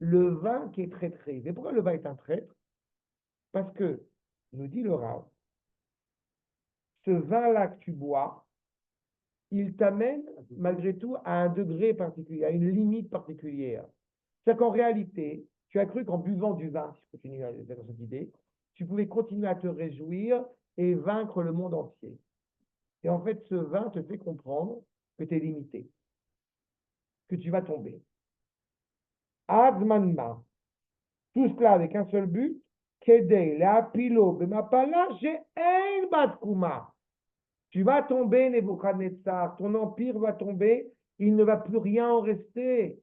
Le vin qui est traîtré. Mais pourquoi le vin est un traître? Parce que, nous dit le Rav, ce vin-là que tu bois, il t'amène malgré tout à un degré particulier, à une limite particulière. C'est-à-dire qu'en réalité, tu as cru qu'en buvant du vin, si je continue dans cette idée, tu pouvais continuer à te réjouir et vaincre le monde entier. Et en fait, ce vin te fait comprendre que tu es limité, que tu vas tomber. Admanma. Tout cela avec un seul but, Kedei, la pilo, bemapala, j'ai un batkuma. Tu vas tomber, Nebuchadnezzar, ton empire va tomber, il ne va plus rien en rester.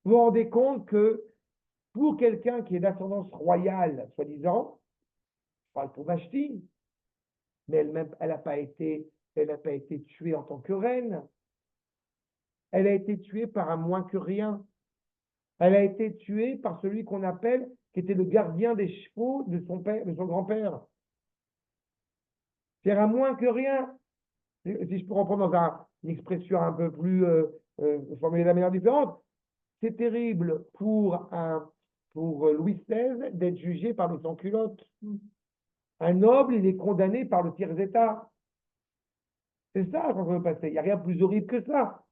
Vous vous rendez compte que pour quelqu'un qui est d'ascendance royale, soi-disant, je parle pour Vashti, mais elle n'a pas été tuée en tant que reine. Elle a été tuée par un moins que rien. Elle a été tuée par celui qu'on appelle, qui était le gardien des chevaux de son père, de son grand-père. C'est un moins que rien. Si je peux reprendre dans une expression un peu plus formulée de la manière différente, c'est terrible pour Louis XVI d'être jugé par les sans-culottes. Un noble, il est condamné par le tiers-état. C'est ça qu'on veut passer. Il n'y a rien de plus horrible que ça.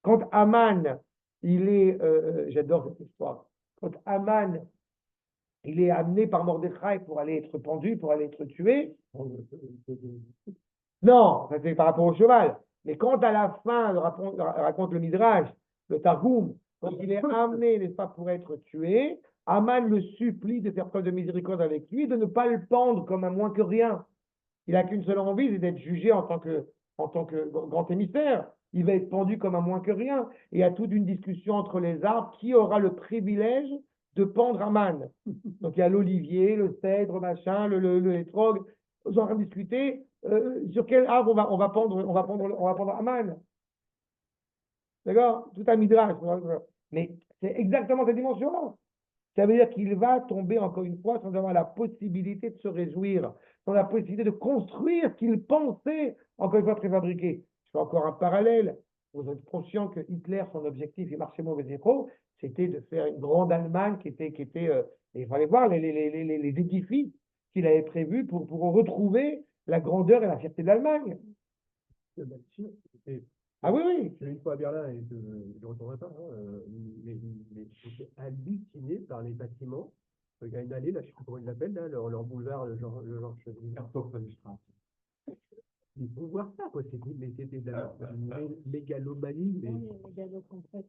Quand Aman, j'adore cette histoire, quand Aman, il est amené par Mordechai pour aller être pendu, pour aller être tué. Non, ça c'est par rapport au cheval. Mais quand à la fin, raconte le Midrash, le Targum, quand il est amené, n'est-ce pas, pour être tué, Aman le supplie de faire preuve de miséricorde avec lui, de ne pas le pendre comme un moins que rien. Il n'a qu'une seule envie, c'est d'être jugé en tant que grand émissaire. Il va être pendu comme un moins que rien. Et il y a toute une discussion entre les arbres, qui aura le privilège de pendre Aman. Donc il y a l'olivier, le cèdre, machin, le hétrog. Ils sont en train de discuter sur quel arbre on va pendre Aman. D'accord? Tout un midrash. Mais c'est exactement cette dimension-là. Ça veut dire qu'il va tomber, encore une fois, sans avoir la possibilité de se réjouir, sans la possibilité de construire ce qu'il pensait, encore une fois, préfabriquer. Je fais encore un parallèle. Vous êtes conscient que Hitler, son objectif, il marchait mauvais écho, c'était de faire une grande Allemagne qui était il fallait voir les édifices qu'il avait prévus pour retrouver la grandeur et la fierté de l'Allemagne. Ah oui, oui. Je suis une fois à Berlin et je ne retournerai pas, hein, mais j'étais halluciné par les bâtiments. Il y a une allée, là, je ne sais plus comment ils l'appellent, là, leur boulevard, le genre il faut voir ça, quoi. C'était de la mégalomanie. Mais...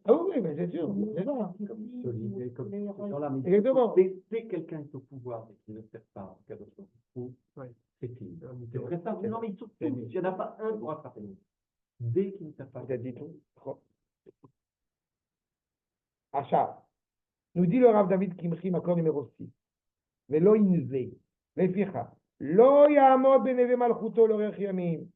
Ah oui, oui, mais c'est sûr. C'est ça. Exactement. Mais dès quelqu'un est au pouvoir et qui ne sert pas en cas de chose, c'est fini. C'est très simple. Non, mais surtout, il n'y en a pas un pour attraper l'autre. Dès qu'il ne sert pas. Vous avez dit tout. Achat. Nous dit le Rav David Kimchi, accord numéro 6. Velo inze. Leficha. Lo yamod beneve malchuto l'orech yamim.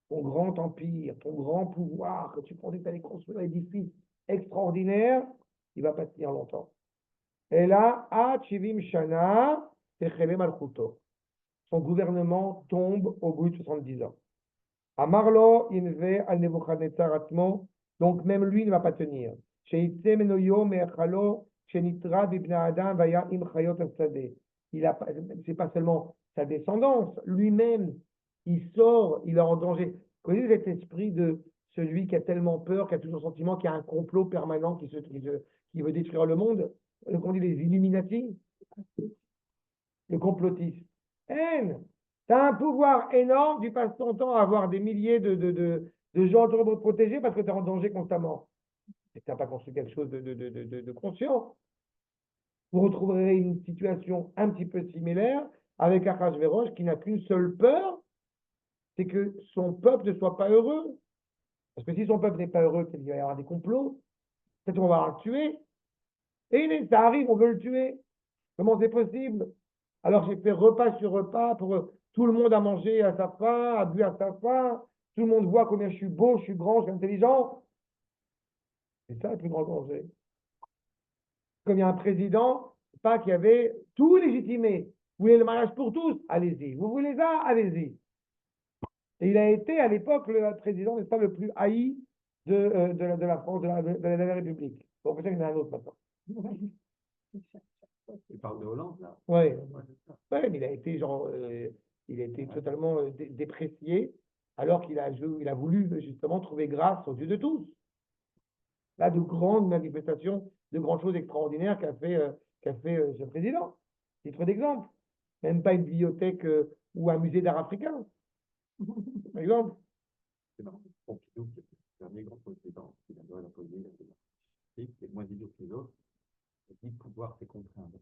Ton grand empire, ton grand pouvoir, que tu pensais que tu allais construire un édifice extraordinaire, il va pas tenir longtemps. Et là, à Chivim Shana, Techele Malchuto. Son gouvernement tombe au bout de 70 ans. Amarlo Inve al Nebuchadnezzar Atmo, donc même lui ne va pas tenir. Sheitze Menoyo Meachalo, Shenitra Bibna Adam Vaya Im Chayot Asade. C'est pas seulement sa descendance, lui-même, il sort, il est en danger. Vous connaissez cet esprit de celui qui a tellement peur, qui a toujours le sentiment qu'il y a un complot permanent qui veut détruire le monde, qu'on dit les Illuminati, le complotiste. Haine. Tu as un pouvoir énorme, tu passes ton temps à avoir des milliers de gens autour de te protéger parce que tu es en danger constamment. Et tu n'as pas construit quelque chose de conscient. Vous retrouverez une situation un petit peu similaire avec Achashverosh qui n'a qu'une seule peur, c'est que son peuple ne soit pas heureux. Parce que si son peuple n'est pas heureux, il va y avoir des complots, peut-être on va le tuer. Et ça arrive, on veut le tuer. Comment c'est possible? Alors j'ai fait repas sur repas pour tout le monde à manger à sa faim, à bu à sa faim. Tout le monde voit combien je suis beau, je suis grand, je suis intelligent. C'est ça le plus grand danger. Comme il y a un président, pas qui avait tout légitimé. Vous voulez le mariage pour tous? Allez-y. Vous voulez ça? Allez-y. Et il a été à l'époque le président, n'est-ce pas, le plus haï de la France, de la République. Bon, peut-être qu'il y en a un autre maintenant. Il parle de Hollande, là. Oui, Ouais, c'est ça. ouais, mais il a été il a été totalement déprécié, alors il a voulu justement trouver grâce aux yeux de tous. Là, de grandes manifestations, de grandes choses extraordinaires qu'a fait ce président. Titre d'exemple. Même pas une bibliothèque ou un musée d'art africain, par exemple. C'est marrant. Pompidou, qui est le dernier grand président, il a doit l'imposer, il a fait l'article, et moins idiot que les autres. Il dit pouvoir, c'est contraindre.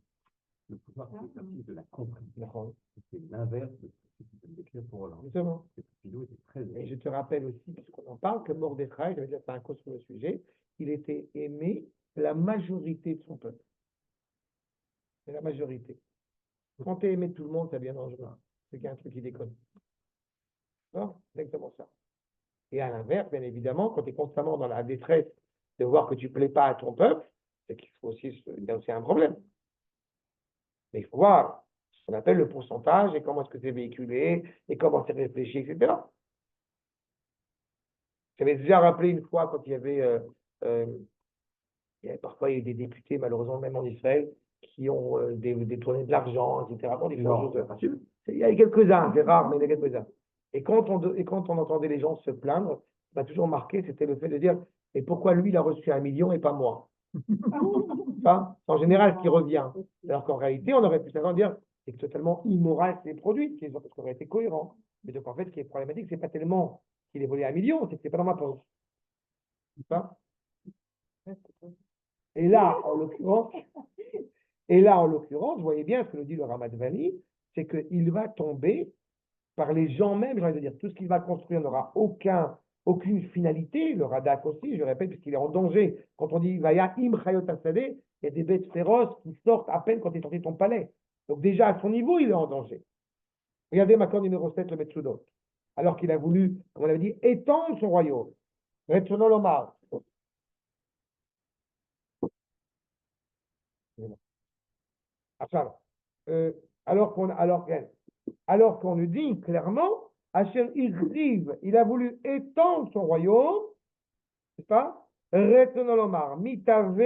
Le pouvoir, c'est l'exercice de la contrainte. D'accord. C'est l'inverse de ce que tu peux me décrire pour Hollande. Justement. Et Pompidou était très Et je te rappelle aussi, puisqu'on en parle, que Mordechai, j'avais déjà fait un cours sur le sujet, il était aimé de la majorité de son peuple. De la majorité. Quand tu es aimé de tout le monde, ça devient dangereux. C'est qu'il y a un truc qui déconne. Non, c'est exactement ça. Et à l'inverse, bien évidemment, quand tu es constamment dans la détresse de voir que tu ne plais pas à ton peuple, c'est qu'il faut aussi, il y a aussi un problème. Mais il faut voir ce qu'on appelle le pourcentage et comment est-ce que c'est véhiculé et comment c'est réfléchi, etc. J'avais déjà rappelé une fois quand parfois il y a eu des députés, malheureusement même en Israël, qui ont détourné de l'argent, etc. Pour différentes choses. Il y a quelques-uns, c'est rare, mais il y en a quelques-uns. Et quand on entendait les gens se plaindre, ça m'a toujours marqué, c'était le fait de dire, et pourquoi lui, il a reçu 1 million et pas moi? Ça, c'est en général ce qui revient. Alors qu'en réalité, on aurait pu s'attendre à dire, c'est totalement immoral ces produits, parce qu'on aurait été cohérent. Mais donc, en fait, ce qui est problématique, c'est pas tellement qu'il ait volé 1 million, c'est que c'est pas dans ma poche. Ça. Et là, en l'occurrence, vous voyez bien ce que nous dit le Ramadvani, c'est qu'il va tomber par les gens même, j'ai envie de dire, tout ce qu'il va construire n'aura aucune finalité, le Radak aussi, je répète, puisqu'il est en danger. Quand on dit Vaya im chayot asadeh, il y a des bêtes féroces qui sortent à peine quand il est sorti de ton palais. Donc déjà, à son niveau, il est en danger. Regardez Makor numéro 7, le Metsudot. Alors qu'il a voulu, comme on l'avait dit, étendre son royaume. Retsono lomar. Alors qu'on nous dit clairement, Hachem Irriv, il a voulu étendre son royaume, c'est pas? Retsonolomar, mitave,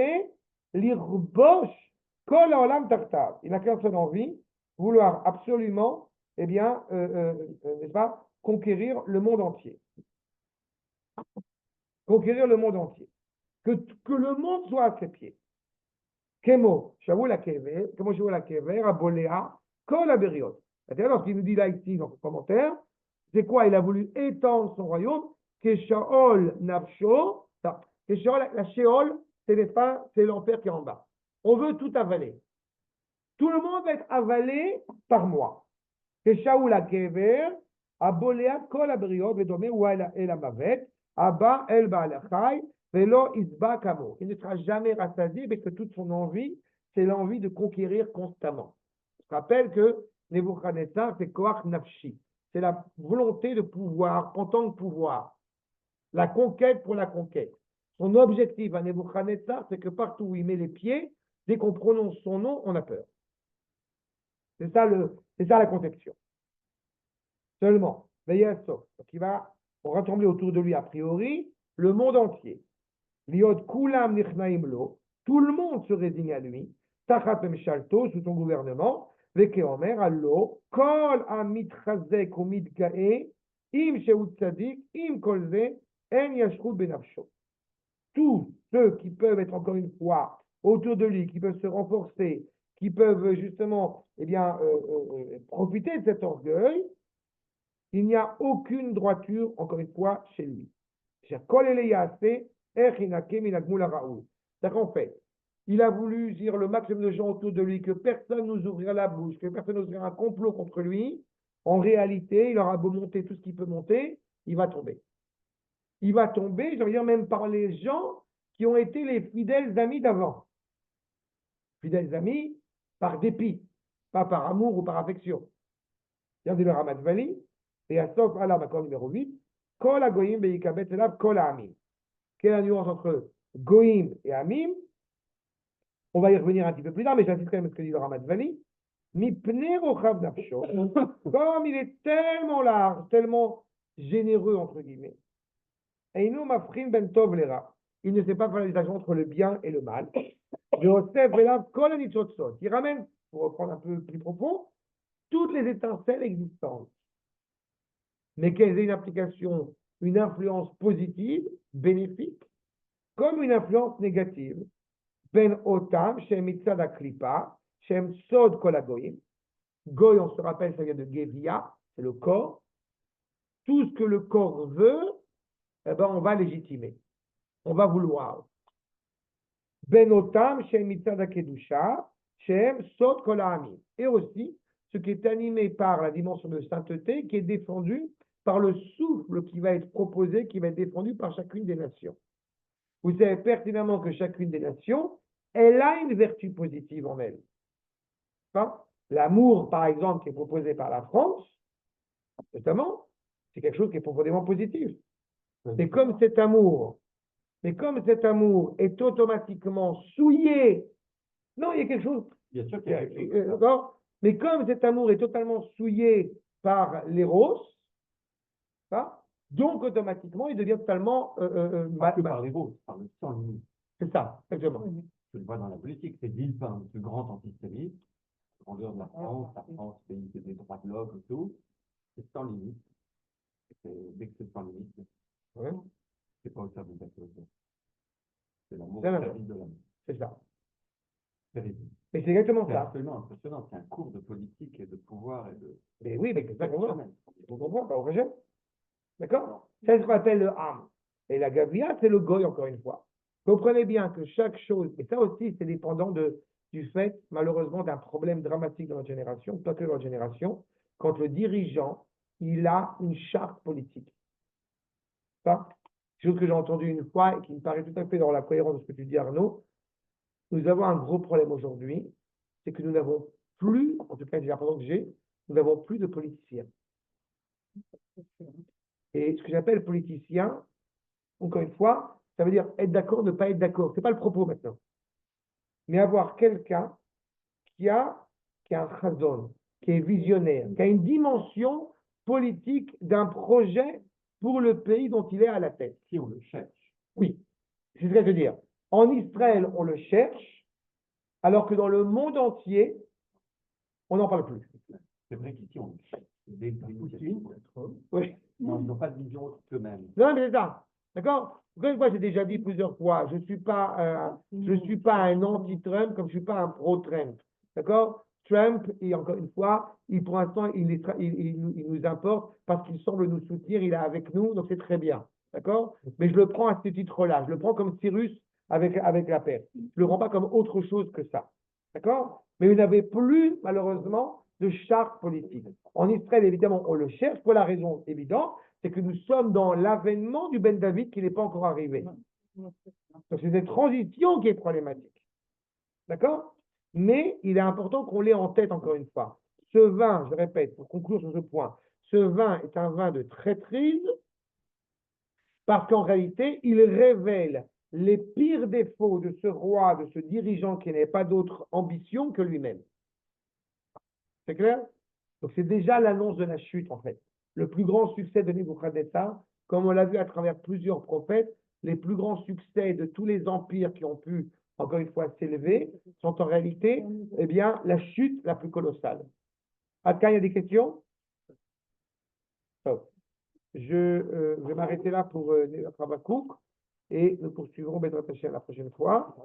l'irbosh, kol haolam tartav. Il n'a qu'une seule envie, vouloir absolument, eh bien, n'est-ce pas, conquérir le monde entier. Conquérir le monde entier. Que le monde soit à ses pieds. Kemo, Shaul Akever, comment Shaul Akever, Abolea, Kol Aberiot. Alors, ce qu'il nous dit là ici dans le commentaire, c'est quoi? Il a voulu étendre son royaume, que Shaol Nafsho, que Shaol, la Sheol, c'est l'enfer qui est en bas. On veut tout avaler. Tout le monde va être avalé par moi. Que Shaul Akever, Abolea, Kol Aberiot, Vedome, ou El Amavet, Abba, El Baalachai, Velo Isba Kamo. Il ne sera jamais rassasié parce que toute son envie, c'est l'envie de conquérir constamment. Je rappelle que Nebuchadnezzar, c'est Koach Nafshi. C'est la volonté de pouvoir en tant que pouvoir. La conquête pour la conquête. Son objectif à Nebuchadnezzar, c'est que partout où il met les pieds, dès qu'on prononce son nom, on a peur. C'est ça la conception. Seulement, donc on va rassembler autour de lui, a priori, le monde entier. Liot kulam nichnaim lo, tout le monde se résigne à lui, tachat memshalto, sous son gouvernement, vekeomer allo, kol amitchazek ou mitgae, im sheut tzadik, im kolze, en yashchut benafsho. Tous ceux qui peuvent être encore une fois autour de lui, qui peuvent se renforcer, qui peuvent justement, eh bien, profiter de cet orgueil, il n'y a aucune droiture, encore une fois, chez lui. C'est-à-dire qu'en fait, il a voulu dire le maximum de gens autour de lui, que personne nous ouvrira la bouche, que personne n'ouvrira un complot contre lui. En réalité, il aura beau monter tout ce qu'il peut monter, il va tomber. Il va tomber, je veux dire, même par les gens qui ont été les fidèles amis d'avant. Fidèles amis par dépit, pas par amour ou par affection. Regardez le Ramat Vali, et à Sof Alam, accord numéro 8, Kol Agoyim Beikabet Elav Kol Amim. Quelle est la nuance entre Goïm et Amim? On va y revenir un petit peu plus tard, mais j'insiste quand même à ce que dit le Ramat Vali. Mipne Rochav Nafsho, comme il est tellement large, tellement généreux, entre guillemets. Eino mafrim ben tov lera. Il ne sait pas faire la distinction entre le bien et le mal. Il ramène, pour reprendre un peu plus profond, toutes les étincelles existantes, mais qu'elles aient une application, une influence positive, bénéfique, comme une influence négative. Ben otam, shem mitzad aklipa, shem sod kol hagoyim. Goy, on se rappelle, ça vient de Gevia, c'est le corps. Tout ce que le corps veut, eh ben, on va légitimer. On va vouloir. Ben otam, shem mitzad akedusha, shem sod kol ha'amim. Et aussi, ce qui est animé par la dimension de sainteté, qui est défendu par le souffle qui va être proposé, qui va être défendu par chacune des nations. Vous savez pertinemment que chacune des nations, elle a une vertu positive en elle. Enfin, l'amour, par exemple, qui est proposé par la France, notamment, c'est quelque chose qui est profondément positif. Mais comme cet amour est automatiquement souillé, non, il y a quelque chose. Bien sûr qu'il y a quelque chose. D'accord. Mais comme cet amour est totalement souillé par l'éros, donc automatiquement, il devient totalement Pas que par les roses, par le sans limite. c'est ça, exactement. Je le vois dans la politique, c'est Villepin, le plus grand antisémite, grandeur de la France, pays des droits de l'homme et tout, c'est sans limite. Dès que c'est sans limite, Ouais. c'est pas au service de la cause. C'est l'amour C'est au l'amour. service de l'homme. C'est ça. C'est ridicule. Mais c'est exactement C'est ça. absolument impressionnant. C'est un cours de politique et de pouvoir et de. Mais oui, mais c'est ça qu'on voit. exceptionnel. Vous comprenez, pas au rejet. D'accord? C'est ce qu'on appelle le âme. Et la gavia, c'est le goy, encore une fois. Comprenez bien que chaque chose, et ça aussi, c'est dépendant du fait, malheureusement, d'un problème dramatique dans notre génération, pas que dans notre génération, quand le dirigeant, il a une charte politique. Ça, chose que j'ai entendue une fois et qui me paraît tout à fait dans la cohérence de ce que tu dis, Arnaud. Nous avons un gros problème aujourd'hui, c'est que nous n'avons plus, en tout cas, j'ai l'impression que nous n'avons plus de politiciens. Et ce que j'appelle politicien, encore une fois, ça veut dire être d'accord, ne pas être d'accord. Ce n'est pas le propos maintenant. Mais avoir quelqu'un qui a un chazon, qui est visionnaire, qui a une dimension politique d'un projet pour le pays dont il est à la tête. Si on le cherche. Oui, c'est ce que je veux dire. En Israël, on le cherche, alors que dans le monde entier, on n'en parle plus. C'est vrai qu'ici, on le cherche. Des Poutine, Oui. non, ils n'ont pas de vision eux-mêmes. Non, mais c'est ça. D'accord? Moi, j'ai déjà dit plusieurs fois, je suis pas un anti-Trump comme je suis pas un pro-Trump. D'accord? Trump, et encore une fois, pour l'instant, il nous importe parce qu'il semble nous soutenir, il est avec nous, donc c'est très bien. D'accord? Mais je le prends à ce titre-là. Je le prends comme Cyrus avec la paix. Je le prends pas comme autre chose que ça. D'accord? Mais vous n'avez plus, malheureusement, de charte politique. En Israël, évidemment, on le cherche pour la raison évidente, c'est que nous sommes dans l'avènement du Ben David qui n'est pas encore arrivé. Donc c'est cette transition qui est problématique. D'accord? Mais il est important qu'on l'ait en tête encore une fois. Ce vin, je répète, pour conclure sur ce point, ce vin est un vin de traîtrise parce qu'en réalité, il révèle les pires défauts de ce roi, de ce dirigeant qui n'avait pas d'autre ambition que lui-même. C'est clair? Donc c'est déjà l'annonce de la chute en fait. Le plus grand succès de Nebuchadnezzar, comme on l'a vu à travers plusieurs prophètes, les plus grands succès de tous les empires qui ont pu, encore une fois, s'élever, sont en réalité, eh bien, la chute la plus colossale. Adka, il y a des questions? Je vais m'arrêter là pour Habakkuk et nous poursuivrons Bezrat Hashem la prochaine fois.